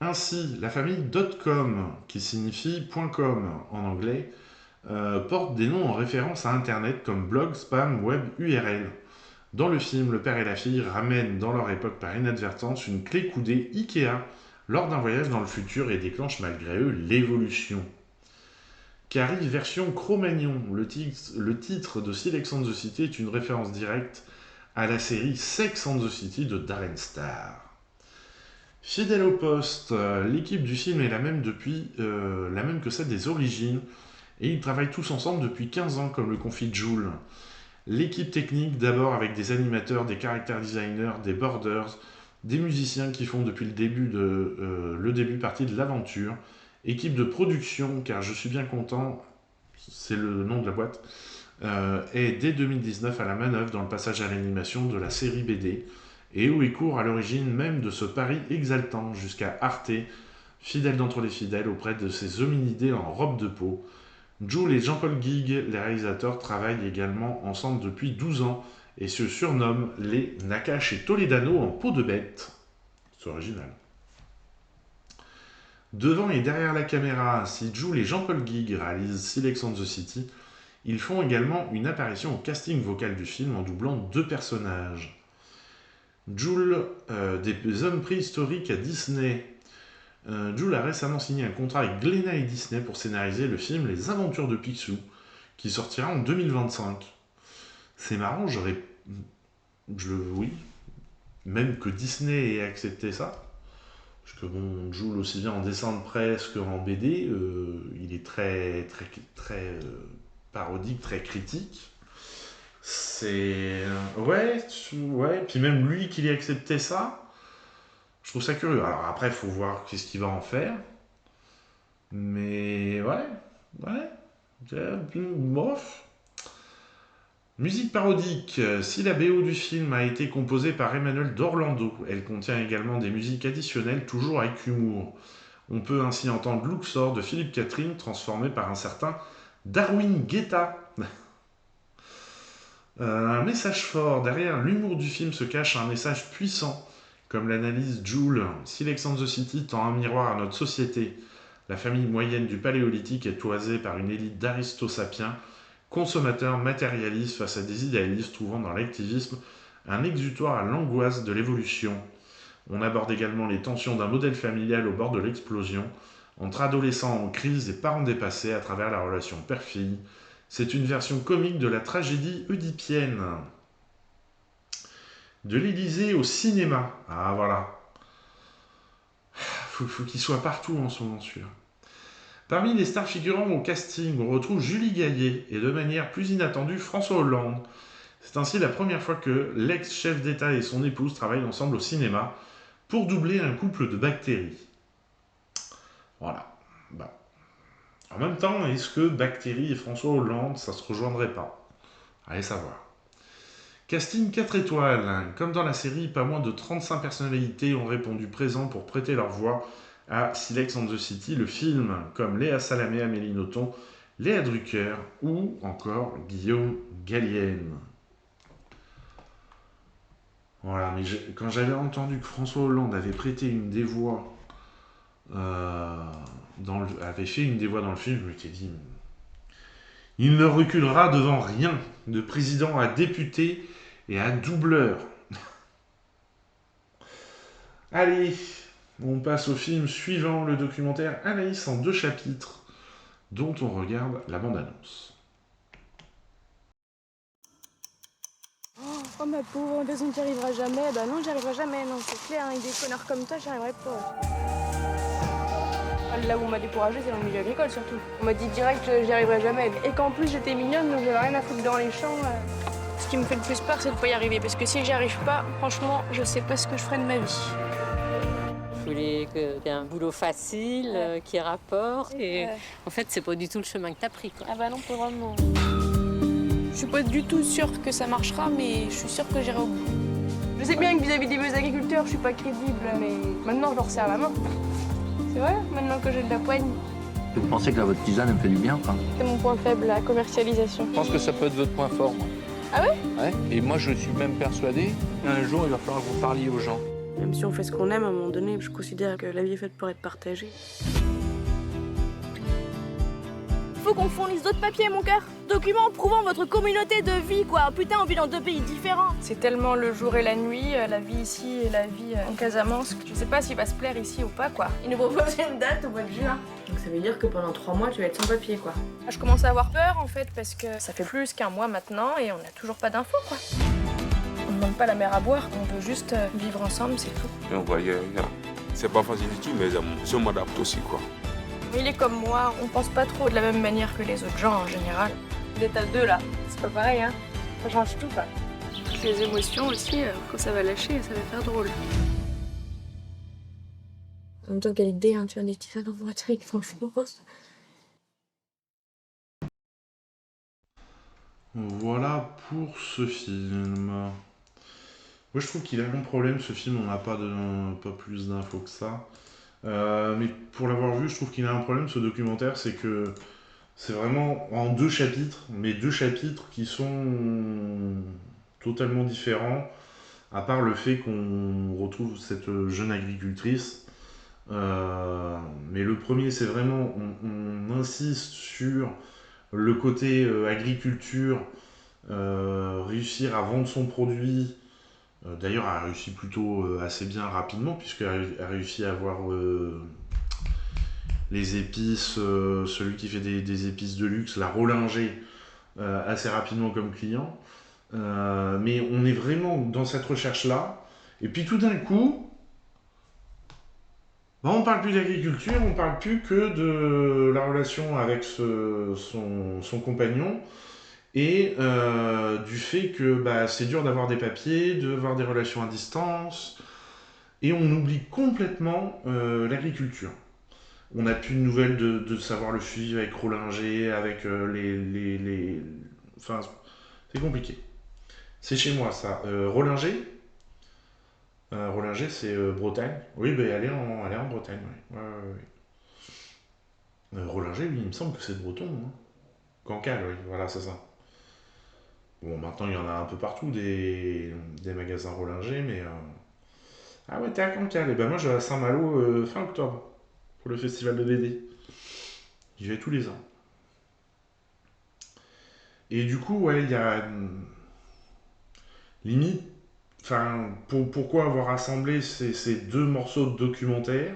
Ainsi, la famille .com, qui signifie .com en anglais, porte des noms en référence à Internet comme blog, spam, web, URL. Dans le film, le père et la fille ramènent dans leur époque par inadvertance une clé coudée Ikea lors d'un voyage dans le futur et déclenchent malgré eux l'évolution. Qu'arrive version Cro-Magnon, le titre de Silex on the City est une référence directe à la série Sex and the City de Darren Star. Fidèle au poste, l'équipe du film est la même que celle des origines, et ils travaillent tous ensemble depuis 15 ans, comme le confie Jules. L'équipe technique, d'abord avec des animateurs, des character designers, des boarders, des musiciens qui font depuis le début partie de l'aventure, équipe de production, car je suis bien content, c'est le nom de la boîte, est dès 2019 à la manœuvre dans le passage à l'animation de la série BD, et où il court à l'origine même de ce pari exaltant jusqu'à Arte, fidèle d'entre les fidèles auprès de ces hominidés en robe de peau. Jules et Jean-Paul Guigues, les réalisateurs, travaillent également ensemble depuis 12 ans et se surnomment les Nakache et Toledano en peau de bête. C'est original. Devant et derrière la caméra, si Jules et Jean-Paul Guigues réalisent Silex on the City, ils font également une apparition au casting vocal du film en doublant 2 personnages. Jules, des hommes préhistoriques à Disney. Jules a récemment signé un contrat avec Glénat et Disney pour scénariser le film Les Aventures de Picsou, qui sortira en 2025. C'est marrant, oui, même que Disney ait accepté ça. Parce que bon, Jules, aussi bien en dessin de presse qu'en BD, il est très parodique, très critique. C'est... Ouais, puis même lui qui ait accepté ça, je trouve ça curieux. Alors après, il faut voir qu'est-ce qu'il va en faire. Mais bof. Musique parodique. Si la BO du film a été composée par Emmanuel d'Orlando, elle contient également des musiques additionnelles, toujours avec humour. On peut ainsi entendre Luxor de Philippe Catherine, transformé par un certain Darwin Guetta. Un message fort. Derrière l'humour du film se cache un message puissant, comme l'analyse Joule. Si Sex and the City tend un miroir à notre société, la famille moyenne du Paléolithique est toisée par une élite d'aristosapiens, consommateurs matérialistes face à des idéalistes trouvant dans l'activisme un exutoire à l'angoisse de l'évolution. On aborde également les tensions d'un modèle familial au bord de l'explosion, entre adolescents en crise et parents dépassés à travers la relation père-fille. C'est une version comique de la tragédie oedipienne. De l'Élysée au cinéma. Ah voilà. Faut qu'il soit partout en ce moment celui-là. Parmi les stars figurant au casting, on retrouve Julie Gaillet et de manière plus inattendue François Hollande. C'est ainsi la première fois que l'ex-chef d'État et son épouse travaillent ensemble au cinéma pour doubler un couple de bactéries. Voilà. Bah. En même temps, est-ce que Bactéries et François Hollande, ça se rejoindrait pas? Allez savoir. Casting 4 étoiles. Comme dans la série, pas moins de 35 personnalités ont répondu présent pour prêter leur voix à Sex and the City, le film, comme Léa Salamé, Amélie Nothomb, Léa Drucker ou encore Guillaume Gallienne. Voilà, mais quand j'avais entendu que François Hollande avait prêté une des voix, avait fait une des voix dans le film, je m'étais dit, il ne reculera devant rien, de président à député et à doubleur. Allez, on passe au film suivant, le documentaire Anaïs en 2 chapitres, dont on regarde la bande-annonce. Oh ma pauvre, de toute façon, tu n'y arriveras jamais. Bah non, j'y arriverai jamais, non, c'est clair, avec des connards comme toi, j'y arriverai pas. Là où on m'a découragée, c'est dans le milieu agricole surtout. On m'a dit direct que j'y arriverai jamais. Et qu'en plus j'étais mignonne, donc j'avais rien à foutre dans les champs. Ce qui me fait le plus peur, c'est de pas y arriver. Parce que si j'y arrive pas, franchement, je sais pas ce que je ferai de ma vie. Je voulais que tu aies un boulot facile, qui rapporte. Et en fait, c'est pas du tout le chemin que t'as pris, quoi. Ah bah non, pas vraiment. Je suis pas du tout sûre que ça marchera, mais je suis sûre que j'irai au bout. Je sais bien que vis-à-vis des vieux agriculteurs, je suis pas crédible, mais maintenant je leur serre la main. C'est vrai, maintenant que j'ai de la poigne. Vous pensez que votre tisane me fait du bien, quoi? C'est mon point faible, la commercialisation. Je pense que ça peut être votre point fort, moi. Ah ouais? Ouais. Et moi, je suis même persuadé qu'un jour, il va falloir que vous parliez aux gens. Même si on fait ce qu'on aime, à un moment donné, je considère que la vie est faite pour être partagée. Faut qu'on fournisse d'autres papiers, mon cœur. Documents prouvant votre communauté de vie, quoi. Putain, on vit dans 2 pays différents. C'est tellement le jour et la nuit, la vie ici et la vie en Casamance, que je sais pas s'il va se plaire ici ou pas, quoi. Il nous propose une date au mois de juin. Donc ça veut dire que pendant 3 mois, tu vas être sans papier, quoi. Je commence à avoir peur, en fait, parce que ça fait plus qu'un mois maintenant et on n'a toujours pas d'infos, quoi. On ne demande pas la mer à boire, on veut juste vivre ensemble, c'est tout. On voyait, c'est pas facile du tout, mais je m'adapte aussi, quoi. Il est comme moi, on pense pas trop de la même manière que les autres gens en général. D'être à 2 là, c'est pas pareil, hein. Ça change tout, quoi. Les émotions aussi, quand ça va lâcher, ça va faire drôle. En même temps, quelle idée, hein, tu as des petits salons en voiture, franchement. Voilà pour ce film. Moi, je trouve qu'il a un problème, ce film, on n'a pas plus d'infos que ça. Mais pour l'avoir vu, je trouve qu'il a un problème, ce documentaire, c'est que c'est vraiment en 2 chapitres, mais 2 chapitres qui sont totalement différents, à part le fait qu'on retrouve cette jeune agricultrice. Mais le premier, c'est vraiment, on insiste sur le côté agriculture, réussir à vendre son produit. D'ailleurs, elle a réussi plutôt assez bien rapidement, puisqu'elle a réussi à avoir les épices, celui qui fait des épices de luxe, la Rollinger, assez rapidement comme client. Mais on est vraiment dans cette recherche-là. Et puis tout d'un coup, on ne parle plus d'agriculture, on ne parle plus que de la relation avec son compagnon. et du fait que bah, c'est dur d'avoir des papiers, d'avoir des relations à distance, et on oublie complètement l'agriculture. On n'a plus de nouvelles de savoir le suivre avec Rollinger, avec les... Enfin, c'est compliqué. C'est chez moi, ça. Rollinger Rollinger, c'est Bretagne. Oui, ben elle est en Bretagne, oui. Rollinger, oui, il me semble que c'est breton. Hein. Cancale, oui, voilà, c'est ça. Bon, maintenant, il y en a un peu partout, des magasins Rollinger, mais... Ah ouais, t'es à Cancale. Et ben moi, je vais à Saint-Malo fin octobre, pour le festival de BD. J'y vais tous les ans. Et du coup, ouais, il y a... Limite, enfin, pourquoi avoir assemblé ces deux morceaux de documentaire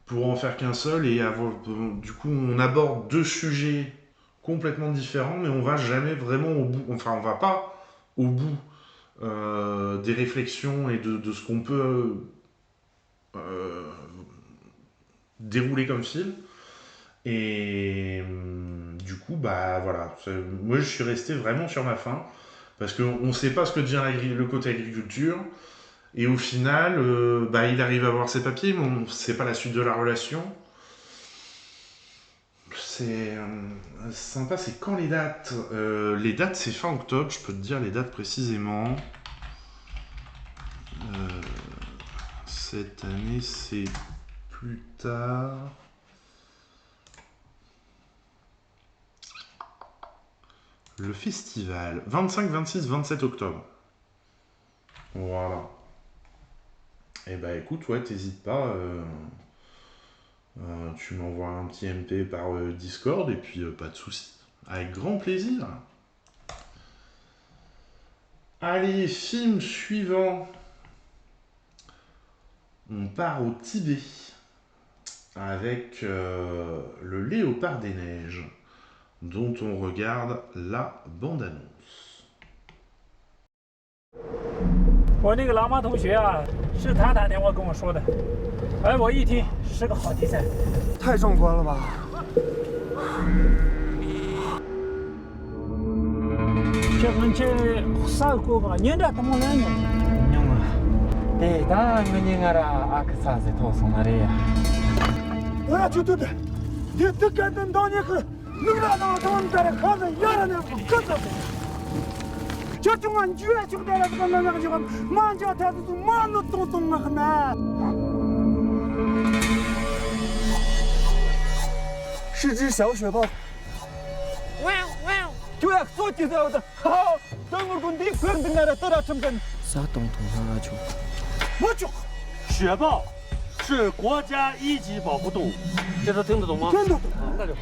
pour en faire qu'un seul et avoir... Du coup, on aborde deux sujets complètement différents, mais on va jamais vraiment au bout. Enfin, on va pas au bout des réflexions et de ce qu'on peut dérouler comme fil. Et du coup, bah voilà. Moi, je suis resté vraiment sur ma faim. Parce qu'on ne sait pas ce que devient le côté agriculture. Et au final, bah, il arrive à avoir ses papiers, mais on ne sait pas la suite de la relation. C'est sympa, c'est quand les dates les dates, c'est fin octobre, je peux te dire les dates précisément. Cette année, c'est plus tard. Le festival, 25, 26, 27 octobre. Voilà. Et bah écoute, ouais, t'hésites pas. Tu m'envoies un petit MP par Discord et puis pas de soucis. Avec grand plaisir. Allez, film suivant. On part au Tibet avec le Léopard des Neiges, dont on regarde la bande-annonce. 我那个喇嘛同学啊，是他打电话跟我说的。哎，我一听是个好题材，太壮观了吧！这问题啥个吧？人家怎么来呢？娘啊，对，当个人啊，阿克萨是头送来的呀。啊，对，这干等到你个，能让那他们在这看着，原来那不可能。 저 중간 주에 중대라 그러면 지금 만져 대도 만노 똥똥 나가나 是只小雪豹。对，做记者的，好，等我滚地滚的那得到成根。啥东东上去？我就雪豹是国家一级保护动物，这都听得懂吗？听得懂，那就好。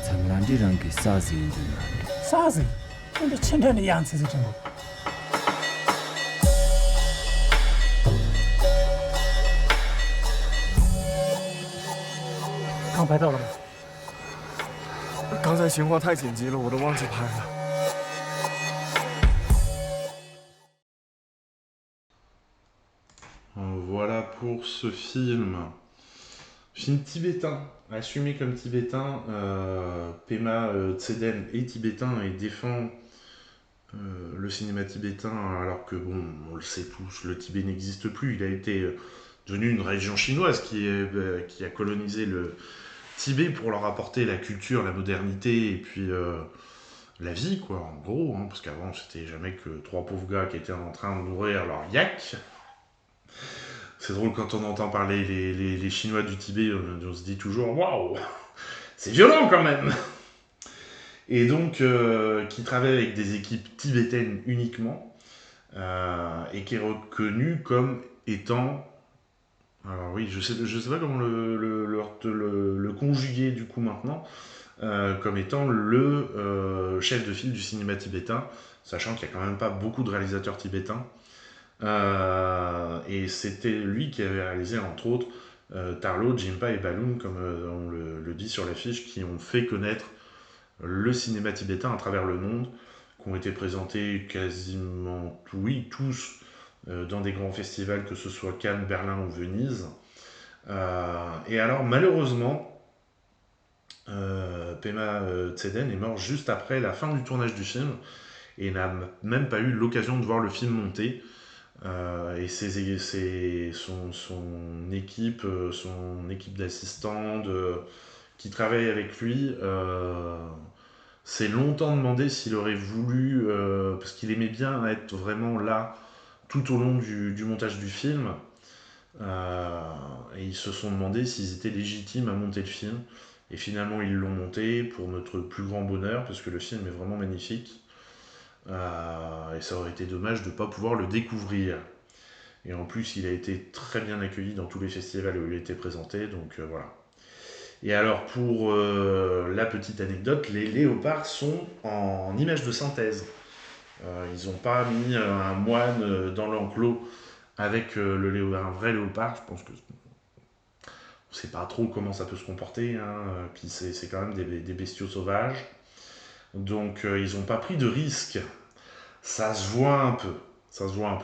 咱们这人给啥子的？啥子？你这前天的样子是真的。刚拍到了吗？刚才情况太紧急了，我都忘记拍了。 Voilà pour ce film. Film tibétain, assumé comme tibétain. Pema Tseden est tibétain et défend le cinéma tibétain, alors que, bon, on le sait tous, le Tibet n'existe plus. Il a été devenu une région chinoise qui a colonisé le Tibet pour leur apporter la culture, la modernité et puis la vie, quoi, en gros. Hein, parce qu'avant, c'était jamais que trois pauvres gars qui étaient en train de nourrir leur yak. C'est drôle quand on entend parler les Chinois du Tibet, on se dit toujours « Waouh, c'est violent quand même !» Et donc, qui travaille avec des équipes tibétaines uniquement, et qui est reconnu comme étant... Alors oui, je sais pas comment le conjuguer du coup maintenant, comme étant le chef de file du cinéma tibétain, sachant qu'il n'y a quand même pas beaucoup de réalisateurs tibétains. Et c'était lui qui avait réalisé entre autres Tarlo, Jimpa et Balloon, comme on le dit sur l'affiche, qui ont fait connaître le cinéma tibétain à travers le monde, qui ont été présentés quasiment tous dans des grands festivals, que ce soit Cannes, Berlin ou Venise. Et alors malheureusement, Pema Tseden est mort juste après la fin du tournage du film et n'a même pas eu l'occasion de voir le film monter. Et son équipe d'assistants qui travaillent avec lui s'est longtemps demandé s'il aurait voulu, parce qu'il aimait bien être vraiment là tout au long du montage du film, et ils se sont demandé s'ils étaient légitimes à monter le film. Et finalement, ils l'ont monté pour notre plus grand bonheur, parce que le film est vraiment magnifique. Et ça aurait été dommage de ne pas pouvoir le découvrir. Et en plus, il a été très bien accueilli dans tous les festivals où il a été présenté, donc voilà. Et alors, pour la petite anecdote, les léopards sont en images de synthèse. Ils n'ont pas mis un moine dans l'enclos avec un vrai léopard. Je pense que on ne sait pas trop comment ça peut se comporter, hein. Puis c'est quand même des bestiaux sauvages. Donc ils n'ont pas pris de risque. Ça se voit un peu,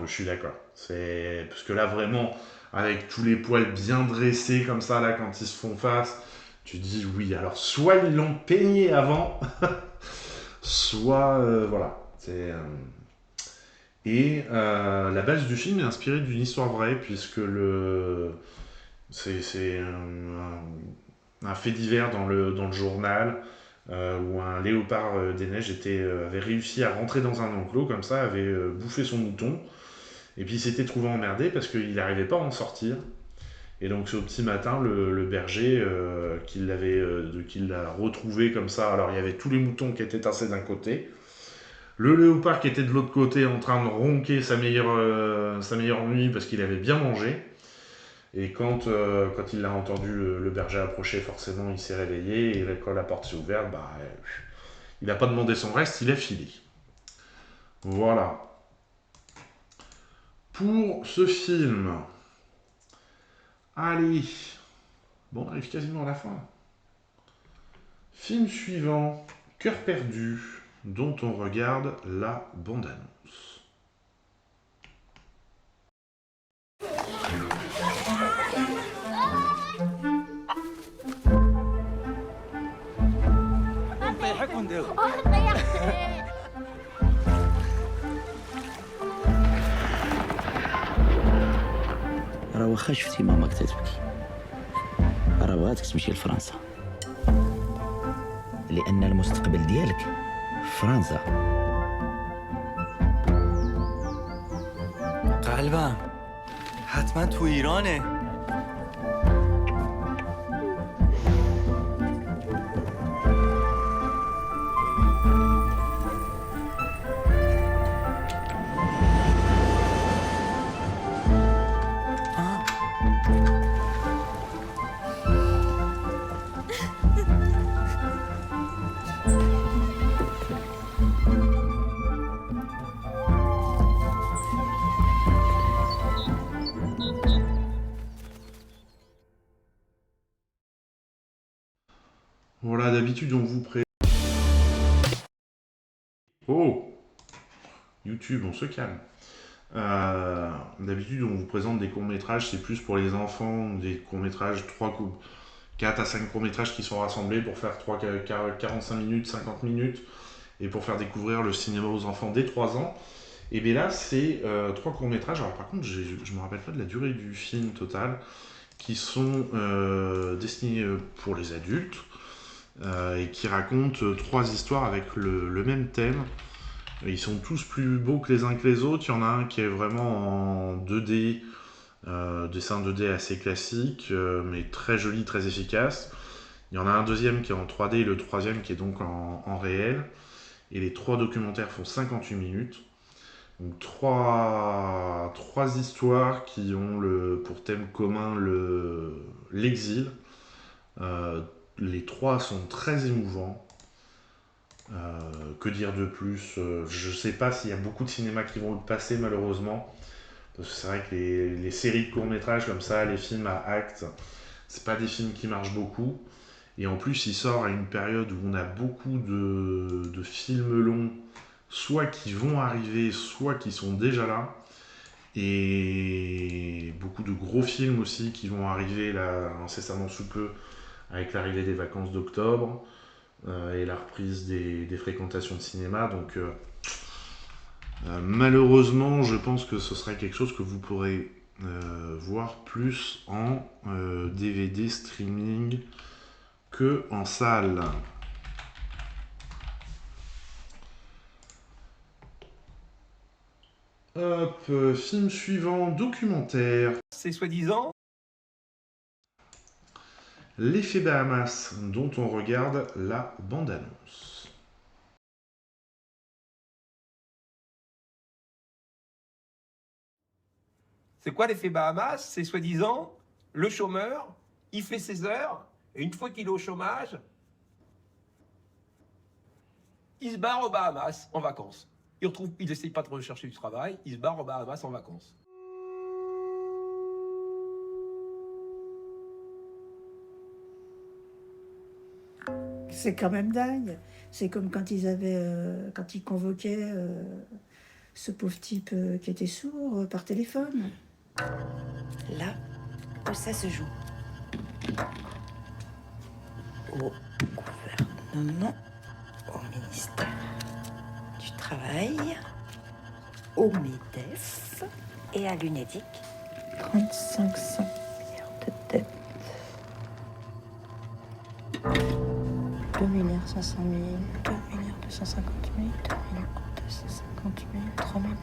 je suis d'accord. Parce que là vraiment, avec tous les poils bien dressés comme ça, là, quand ils se font face, tu dis oui, alors soit ils l'ont peigné avant, soit voilà. Et la base du film est inspirée d'une histoire vraie, puisque c'est un fait divers dans le journal, où un léopard des neiges avait réussi à rentrer dans un enclos, comme ça, avait bouffé son mouton, et puis il s'était trouvé emmerdé parce qu'il n'arrivait pas à en sortir. Et donc ce petit matin, le berger qui l'a retrouvé comme ça, alors il y avait tous les moutons qui étaient tassés d'un côté, le léopard qui était de l'autre côté en train de ronquer sa meilleure nuit parce qu'il avait bien mangé. Et quand il a entendu le berger approcher, forcément il s'est réveillé, et quand la porte s'est ouverte, il n'a pas demandé son reste, il a filé. Voilà. Pour ce film, allez, bon, on arrive quasiment à la fin. Film suivant, Cœur perdu, dont on regarde la bande-annonce. راه واخا شفتي ماماك تتبكي راه بغاتك تمشي لفرنسا لان المستقبل ديالك في فرنسا. قلبم حتما تو ایرانه. Voilà, d'habitude on vous présente... Oh, YouTube, on se calme. D'habitude on vous présente des courts-métrages, c'est plus pour les enfants, des courts-métrages, 4 à 5 courts-métrages qui sont rassemblés pour faire 45 minutes, 50 minutes, et pour faire découvrir le cinéma aux enfants dès 3 ans. Et bien là, c'est 3 courts-métrages. Alors par contre, je ne me rappelle pas de la durée du film total, qui sont destinés pour les adultes, et qui racontent 3 histoires avec le même thème. Ils sont tous plus beaux que les uns que les autres. Il y en a un qui est vraiment en 2D, dessin 2D assez classique, mais très joli, très efficace. Il y en a un deuxième qui est en 3D et le troisième qui est donc en réel. Et les 3 documentaires font 58 minutes. Donc 3 histoires qui ont pour thème commun l'exil. Les 3 sont très émouvants. Que dire de plus? Je sais pas s'il y a beaucoup de cinémas qui vont le passer, malheureusement. Parce que c'est vrai que les séries de courts-métrages comme ça, les films à actes, c'est pas des films qui marchent beaucoup. Et en plus, il sort à une période où on a beaucoup de films longs, soit qui vont arriver, soit qui sont déjà là. Et beaucoup de gros films aussi qui vont arriver là incessamment sous peu, avec l'arrivée des vacances d'octobre et la reprise des fréquentations de cinéma. Donc malheureusement, je pense que ce sera quelque chose que vous pourrez voir plus en DVD streaming que en salle. Hop, film suivant, documentaire. C'est soi-disant L'effet Bahamas, dont on regarde la bande-annonce. C'est quoi l'effet Bahamas? C'est soi-disant le chômeur, il fait ses heures, et une fois qu'il est au chômage, il se barre aux Bahamas en vacances. Il n'essaye pas de rechercher du travail, il se barre aux Bahamas en vacances. C'est quand même dingue. C'est comme quand quand ils convoquaient ce pauvre type qui était sourd par téléphone. Là où ça se joue. Au gouvernement, au ministère du Travail, au MEDEF et à l'UNEDIC. 3500 milliards de dettes. 2 milliards 500 000, 2 milliards 250 000, 2 milliards 250 000, 3 milliards,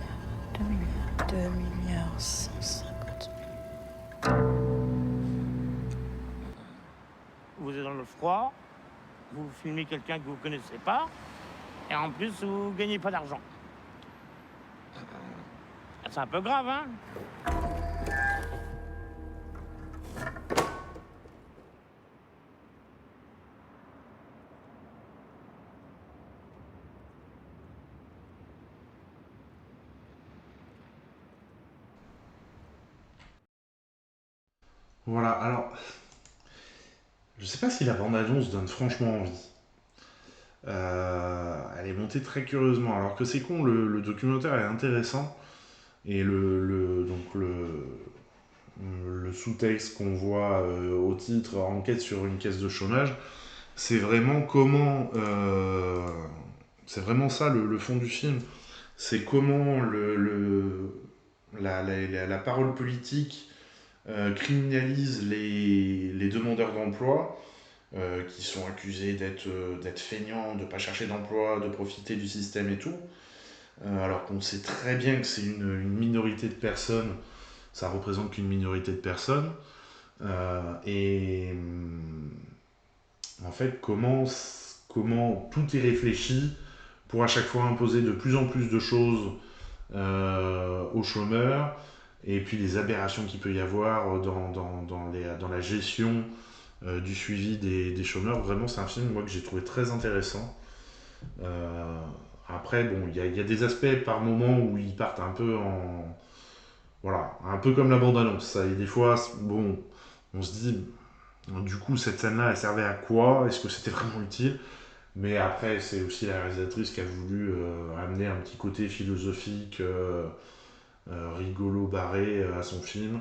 2 milliards, 2 milliards 150 000. Vous êtes dans le froid, vous filmez quelqu'un que vous ne connaissez pas, et en plus, vous ne gagnez pas d'argent. C'est un peu grave, hein? Voilà, alors, je sais pas si la bande-annonce donne franchement envie. Elle est montée très curieusement, alors que c'est con, le documentaire est intéressant, et le sous-texte qu'on voit au titre, enquête sur une caisse de chômage, c'est vraiment comment, c'est vraiment ça le fond du film, c'est comment la parole politique criminalise les demandeurs d'emploi qui sont accusés d'être feignants, de ne pas chercher d'emploi, de profiter du système et tout, alors qu'on sait très bien que c'est une minorité de personnes, ça représente qu'une minorité de personnes, et en fait comment tout est réfléchi pour à chaque fois imposer de plus en plus de choses aux chômeurs, et puis les aberrations qu'il peut y avoir dans la gestion du suivi des chômeurs. Vraiment, c'est un film moi, que j'ai trouvé très intéressant. Après, bon, il y a des aspects par moment où ils partent un peu en... Voilà, un peu comme la bande-annonce. Et des fois, bon, on se dit, du coup, cette scène-là, elle servait à quoi? Est-ce que c'était vraiment utile? Mais après, c'est aussi la réalisatrice qui a voulu amener un petit côté philosophique, rigolo, barré à son film.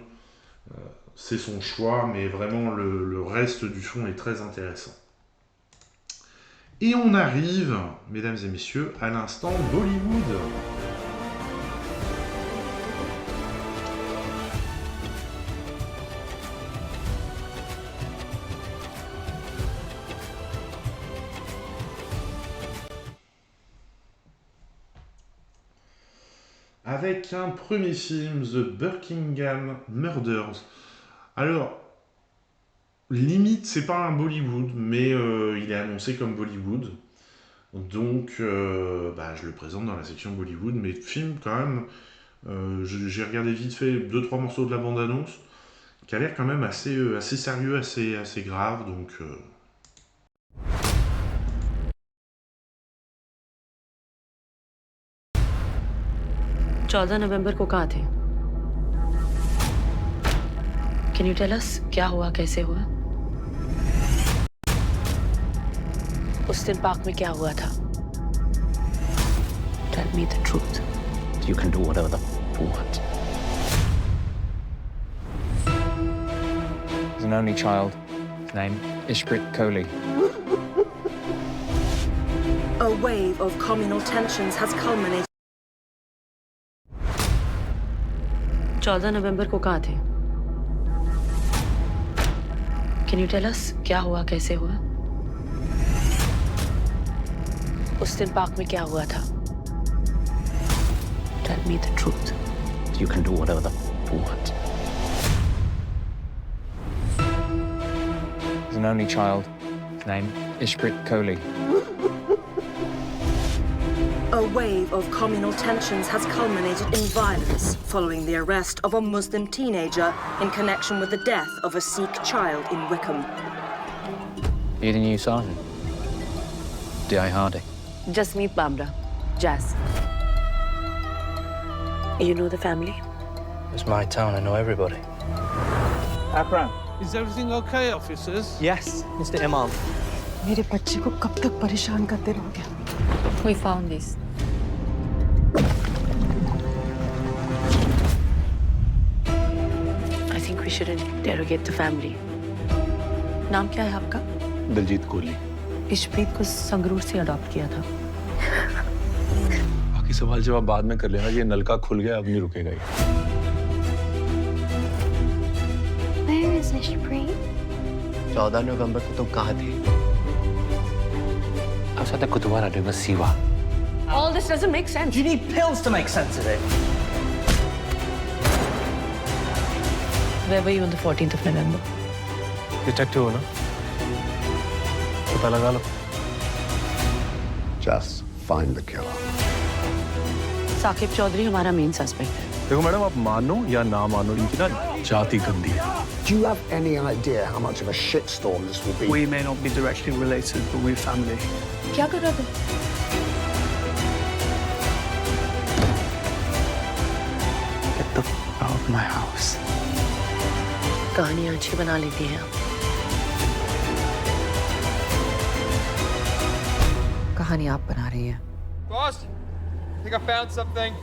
C'est son choix, mais vraiment le reste du fond est très intéressant. Et on arrive, mesdames et messieurs, à l'instant Bollywood. Avec un premier film, The Buckingham Murders. Alors, limite, c'est pas un Bollywood, mais il est annoncé comme Bollywood. Donc, je le présente dans la section Bollywood, mais film quand même, j'ai regardé vite fait 2-3 morceaux de la bande-annonce, qui a l'air quand même assez sérieux, assez grave, donc... November को कहाँ थे? Can you tell us क्या हुआ, कैसे हुआ? उस दिन पार्क में क्या हुआ था? Tell me the truth. You can do whatever the you want. He's an only child. His name? Ishprit Kohli. A wave of communal tensions has culminated. 14 नवंबर को कहाँ थे? Can you tell us क्या हुआ, कैसे हुआ? उस दिन पार्क में क्या हुआ था? Tell me the truth. You can do whatever the you want. He's an only child. His name, Ishprit Kohli. A wave of communal tensions has culminated in violence following the arrest of a Muslim teenager in connection with the death of a Sikh child in Wickham. You the new sergeant? D.I. Harding. Just meet Bamra, Jazz. You know the family? It's my town, I know everybody. Akram. Is everything okay, officers? Yes, Mr. Imam. मेरे बच्चे को कब तक परेशान करते रहोगे? We found this. I think we should interrogate the family. नाम क्या है आपका? दलजीत कोहली। इशप्रीत को संगरूर से अडॉप्ट किया था। बाकी सवाल जवाब बाद में कर लेना, ये नलका खुल गया, अब नहीं रुकेगा ये। Where is Ishprit? 14 नवंबर को तुम कहाँ थे? Outside the Kutubara doing a siwa. All this doesn't make sense. You need pills to make sense of it. Where were you on the 14th of November? Detective हो ना? पता लगा लो। Just find the killer. Saqib चौधरी हमारा main suspect है। देखो मैडम, आप मानो या ना मानो, इनकी ना जाति गंदी है। Do you have any idea how much of a shitstorm this will be? We may not be directly related, but we're family. क्या कर रहा था? Get the f out of my house. कहानी अच्छी बना लेती हैं आप। कहानी आप बना रही हैं। Boss, I think I found something.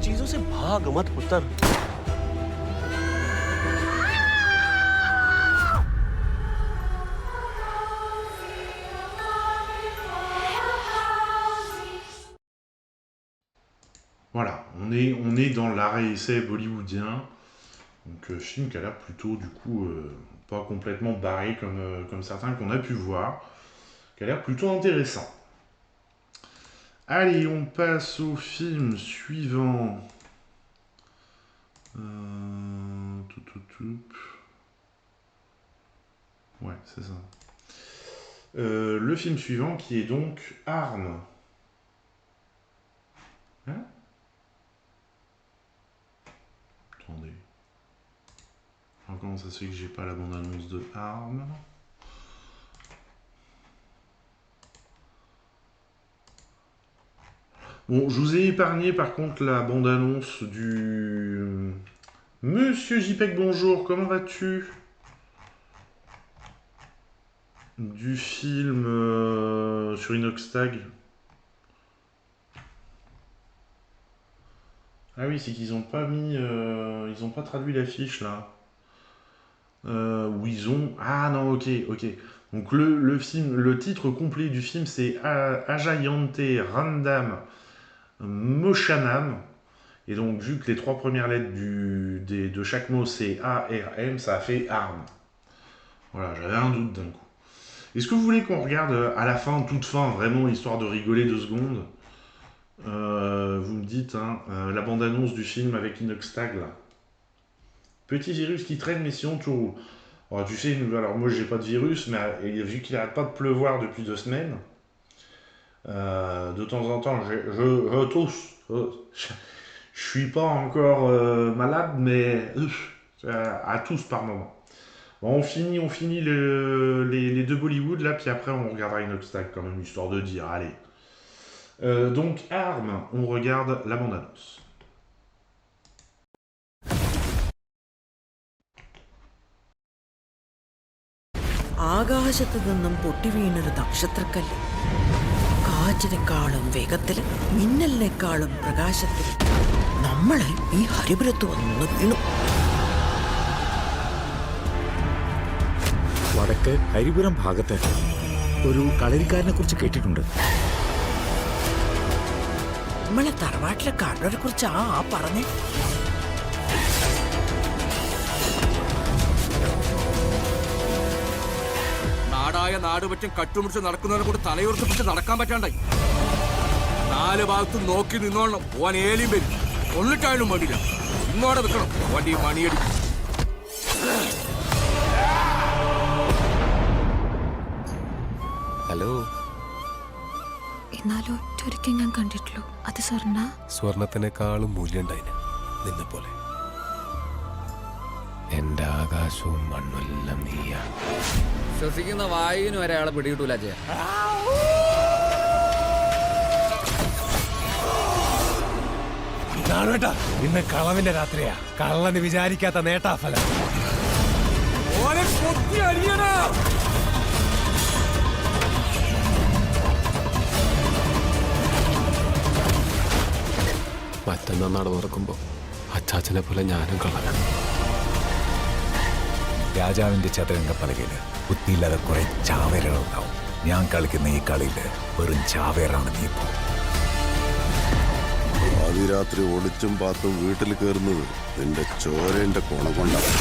चीजों से भाग मत पुत्र। Voilà, on est dans l'arrêt-essai bollywoodien. Donc film qui a l'air plutôt du coup pas complètement barré comme certains qu'on a pu voir, qui a l'air plutôt intéressant. Allez, on passe au film suivant. Ouais, c'est ça. Le film suivant qui est donc Armes. Hein? Attendez. Alors, comment ça se fait que j'ai pas la bande-annonce de Armes? Bon, je vous ai épargné par contre la bande-annonce du... Monsieur JPEG, bonjour, comment vas-tu? Du film sur Inoxtag. Ah oui, c'est qu'ils ont pas mis... ils ont pas traduit l'affiche là. Où ils ont... Ah non, ok. Donc le film, le titre complet du film c'est Ajayante Randam Moshanam. Et donc vu que les 3 premières lettres de chaque mot c'est A-R-M, ça a fait arme. Voilà, j'avais un doute d'un coup. Est-ce que vous voulez qu'on regarde à la fin, toute fin, vraiment, histoire de rigoler 2 secondes? Vous me dites, hein, la bande-annonce du film avec Inoxtag, là. Petit virus qui traîne, mais sinon tout roule. Alors, tu sais, alors moi j'ai pas de virus, mais vu qu'il n'arrête pas de pleuvoir depuis 2 semaines, de temps en temps, je tousse. Je suis pas encore malade, mais à tous par moment. Bon, on finit les 2 Bollywood, là, puis après on regardera Inoxtag quand même, histoire de dire, allez. Donc, Armes, on regarde la bande-annonce. ആകാശത്ത് നിന്നും പൊട്ടി വീണൊരു നക്ഷത്രക്കല്ല് കാറ്റിനേക്കാളും വേഗത്തിൽ മിന്നലിനേക്കാളും പ്രകാശത്തിൽ നമ്മളെ ഈ ഹരിപുരത്ത് വന്ന് വീണു. വടക്ക് ഹരിപുരം ഭാഗത്ത് ഒരു കളരിക്കാരനെ കുറിച്ച് കേട്ടിട്ടുണ്ട്. നമ്മളെ തറവാട്ടിലെ കാരണവരെ കുറിച്ചാ പറഞ്ഞേ. നാടായ നാട് പറ്റും കട്ടുമുടിച്ച് നടക്കുന്നവരെ കൂടെ തലയുറപ്പിച്ച് നടക്കാൻ പറ്റാണ്ടായി. 4 ഭാഗത്തും നോക്കി നിന്നോളണം. ഓൻ ഏലിയും വരും. കൊന്നിട്ടായാലും വേണ്ടില്ല. ഇങ്ങോടെ നിൽക്കണം. വണ്ടി മണിയടി. ഹലോ. എന്നാലും ഒറ്റൊരിക്കൽ ഞാൻ കണ്ടിട്ടുള്ളൂ. അത് സ്വർണത്തിനേക്കാളും മൂല്യണ്ടായിന് നിന്നെ പോലെ. എന്റെ ആകാശവും മണ്ണുമെല്ലാം നീയാ. ശ്വസിക്കുന്ന വായുവിന് ഒരാളെ പിടികിട്ടൂല. ഇന്ന് കളവിന്റെ രാത്രിയാ. കള്ളന് വിചാരിക്കാത്ത നേട്ടാഫലം. മറ്റന്നാ നട തുറക്കുമ്പോ അച്ചാച്ചനെ പോലെ ഞാനും കള്ളനാണ്. രാജാവിന്റെ ചതുരംഗപ്പലകയില് ബുദ്ധിയില്ലാതെ കുറെ ചാവേറുകളുണ്ടാവും. ഞാൻ കളിക്കുന്ന ഈ കളിയില് വെറും ചാവേറാണ് നീ ഇപ്പോ. ആദ്യരാത്രി ഒളിച്ചും പാത്തും വീട്ടിൽ കയറുന്നത് നിന്റെ ചോരന്റെ കോണം കൊണ്ടാണ്.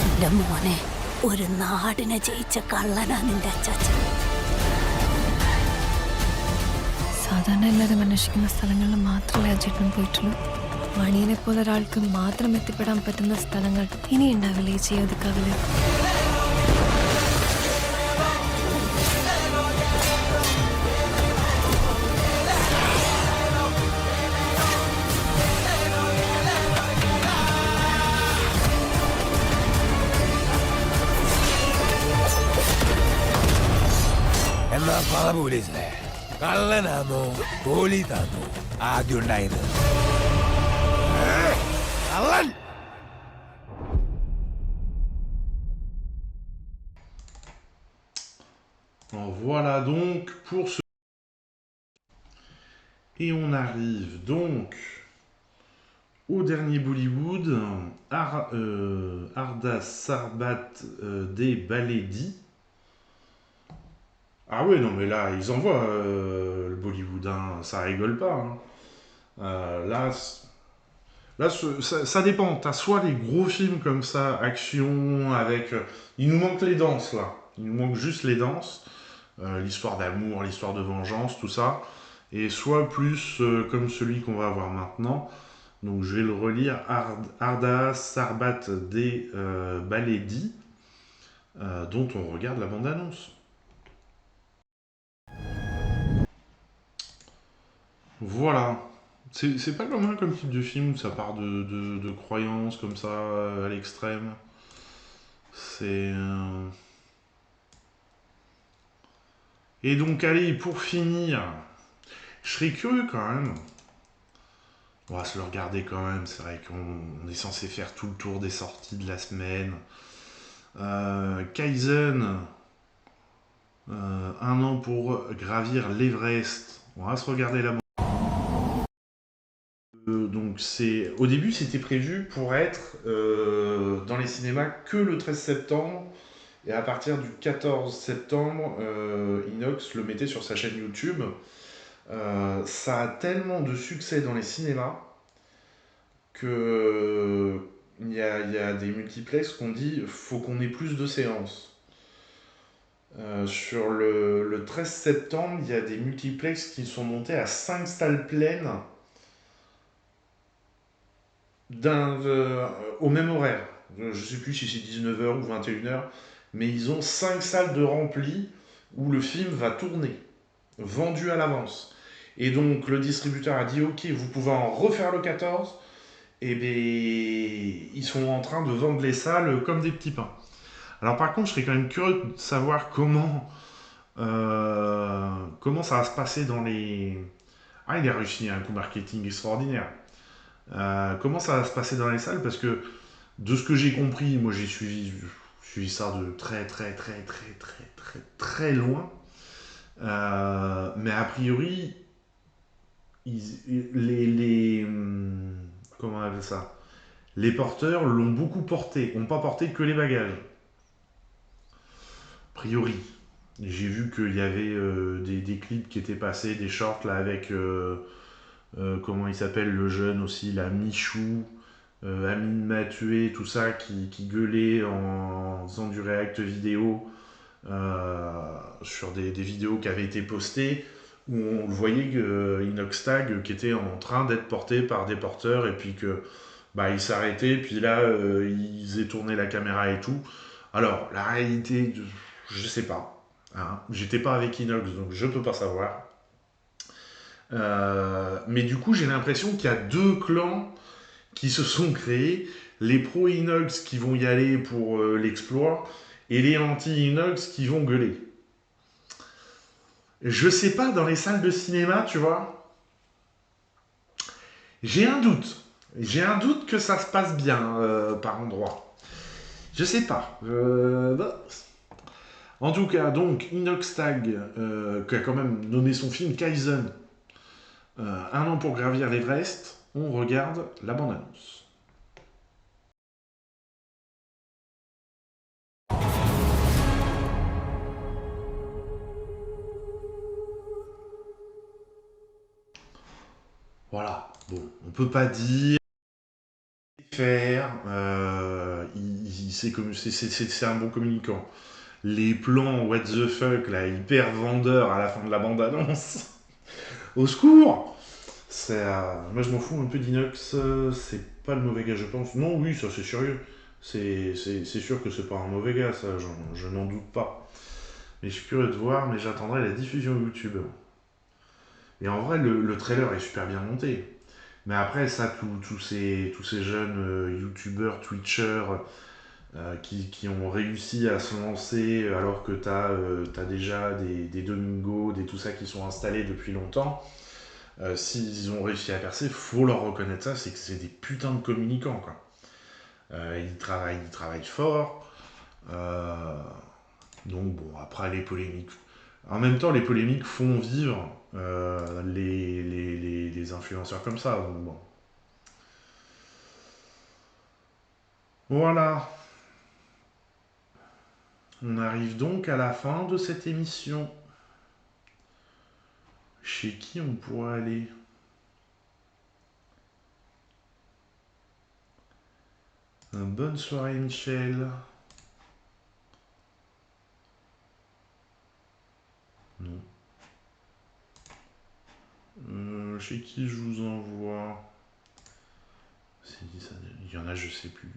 എന്റെ മോനെ, ഒരു നാടിനെ ജയിച്ച കള്ളനാ നിന്റെ അച്ചാച്ചൻ. സാധാരണ എല്ലാവരും അന്വേഷിക്കുന്ന സ്ഥലങ്ങളിൽ മാത്രമേ അജേട്ടനും പോയിട്ടുള്ളൂ. മണിയനെ പോലെ ഒരാൾക്ക് മാത്രം എത്തിപ്പെടാൻ പറ്റുന്ന സ്ഥലങ്ങൾ ഇനി ഉണ്ടാവില്ല ഈ ചെയ്യൊതുക്കാവില്ല. എന്നാ പറ പോലീസിലെ, കള്ളനാണോ പോലീസാണോ ആദ്യം ഉണ്ടായത്? കള്ളൻ. Voilà donc pour ce... Et on arrive donc au dernier Bollywood, Arda Sarbat des Baledi. Ah ouais, non mais là, ils envoient le Bollywood, hein, ça rigole pas. Hein. Là, ça dépend. T'as soit les gros films comme ça, action, avec... il nous manque les danses, là. Il nous manque juste les danses. L'histoire d'amour, l'histoire de vengeance, tout ça. Et soit plus comme celui qu'on va voir maintenant. Donc je vais le relire. Arda Sarbat des Baledi, dont on regarde la bande-annonce. Voilà. C'est pas commun comme type de film où ça part de croyances comme ça à l'extrême. C'est... Et donc allez, pour finir, je serais curieux quand même. On va se le regarder quand même, c'est vrai qu'on est censé faire tout le tour des sorties de la semaine. Kaizen, 1 an pour gravir l'Everest. On va se regarder la... donc c'est... Au début, c'était prévu pour être dans les cinémas que le 13 septembre. Et à partir du 14 septembre, Inox le mettait sur sa chaîne YouTube. Ça a tellement de succès dans les cinémas que il y a des multiplexes qu'on dit faut qu'on ait plus de séances. Sur le 13 septembre, il y a des multiplexes qui sont montés à 5 salles pleines au même horaire. Je ne sais plus si c'est 19h ou 21h, mais ils ont 5 salles de remplis où le film va tourner, vendu à l'avance. Et donc le distributeur a dit ok, vous pouvez en refaire le 14, et bien ils sont en train de vendre les salles comme des petits pains. Alors par contre, je serais quand même curieux de savoir comment ça va se passer dans les... Ah, il a réussi un coup marketing extraordinaire. Comment ça va se passer dans les salles, parce que de ce que j'ai compris, moi j'ai suivi ça de très loin. Mais a priori, comment on appelle ça? Les porteurs l'ont beaucoup porté, n'ont pas porté que les bagages. A priori. J'ai vu qu'il y avait des clips qui étaient passés, des shorts là avec, comment il s'appelle le jeune aussi, la Michou, Amine Mathué, tout ça, qui gueulait en faisant du react vidéo sur des vidéos qui avaient été postées, où on le voyait Inoxtag qui était en train d'être porté par des porteurs, et puis que bah, il s'arrêtait, puis là, ils faisaient tourner la caméra et tout. Alors, la réalité, je sais pas. Hein. J'étais pas avec Inox, donc je peux pas savoir. Mais du coup, j'ai l'impression qu'il y a deux clans qui se sont créés. Les pro-Inox qui vont y aller pour l'exploit, et les anti-Inox qui vont gueuler. Je sais pas, dans les salles de cinéma, tu vois, j'ai un doute. J'ai un doute que ça se passe bien par endroits. Je sais pas. En tout cas, donc, Inoxtag, qui a quand même donné son film Kaizen, 1 an pour gravir l'Everest, on regarde la bande-annonce. Voilà, bon, on peut pas dire faire, c'est un bon communicant. Les plans what the fuck, là, hyper vendeurs à la fin de la bande-annonce, au secours! Moi je m'en fous un peu d'Inox, c'est pas le mauvais gars je pense. Non, oui, ça c'est sérieux, c'est sûr que c'est pas un mauvais gars, ça, je n'en doute pas. Mais je suis curieux de voir, mais j'attendrai la diffusion YouTube. Et en vrai, le trailer est super bien monté. Mais après, ça, tous ces jeunes youtubeurs, twitchers qui ont réussi à se lancer alors que t'as déjà des Domingo, des tout ça qui sont installés depuis longtemps, s'ils ont réussi à percer, faut leur reconnaître ça, c'est que c'est des putains de communicants, quoi. Ils travaillent fort. Donc bon, après les polémiques... En même temps, les polémiques font vivre les influenceurs comme ça, donc bon. Voilà. On arrive donc à la fin de cette émission. Chez qui on pourrait aller? Bonne soirée, Michel. Non. Chez qui je vous envoie? Il y en a, je sais plus.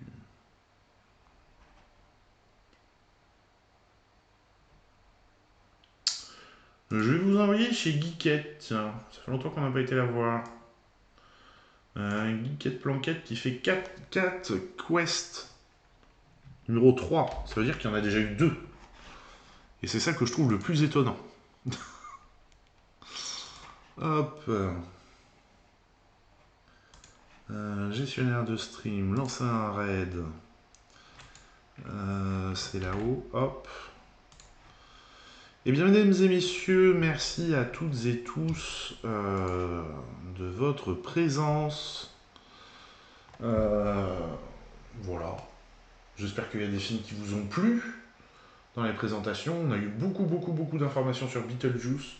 Je vais vous envoyer chez Geekette, tiens. Ça fait longtemps qu'on n'a pas été la voir. Geekette Planquette qui fait 4 quests. Numéro 3. Ça veut dire qu'il y en a déjà eu 2. Et c'est ça que je trouve le plus étonnant. Hop. Gestionnaire de stream. Lancer un raid. C'est là-haut. Hop. Eh bien, mesdames et messieurs, merci à toutes et tous de votre présence. Voilà. J'espère qu'il y a des films qui vous ont plu dans les présentations. On a eu beaucoup d'informations sur Beetlejuice.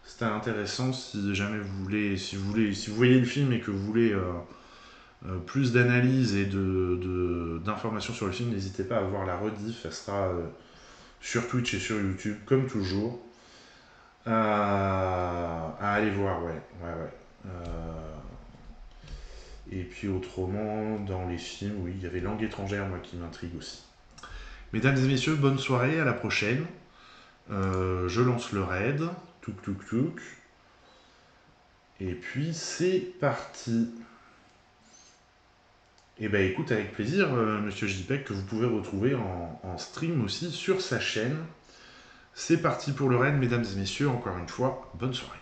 C'était intéressant. Si jamais vous voulez, si vous voyez le film et que vous voulez plus d'analyse et d'informations sur le film, n'hésitez pas à voir la rediff. Elle sera sur Twitch et sur YouTube, comme toujours. À aller voir, ouais. Et puis autrement, dans les films, oui, il y avait Langue étrangère, moi, qui m'intrigue aussi. Mesdames et messieurs, bonne soirée, à la prochaine. Je lance le raid. Touk. Et puis, c'est parti. Et ben écoute, avec plaisir, Monsieur JPEG, que vous pouvez retrouver en stream aussi sur sa chaîne. C'est parti pour le raid, mesdames et messieurs, encore une fois, bonne soirée.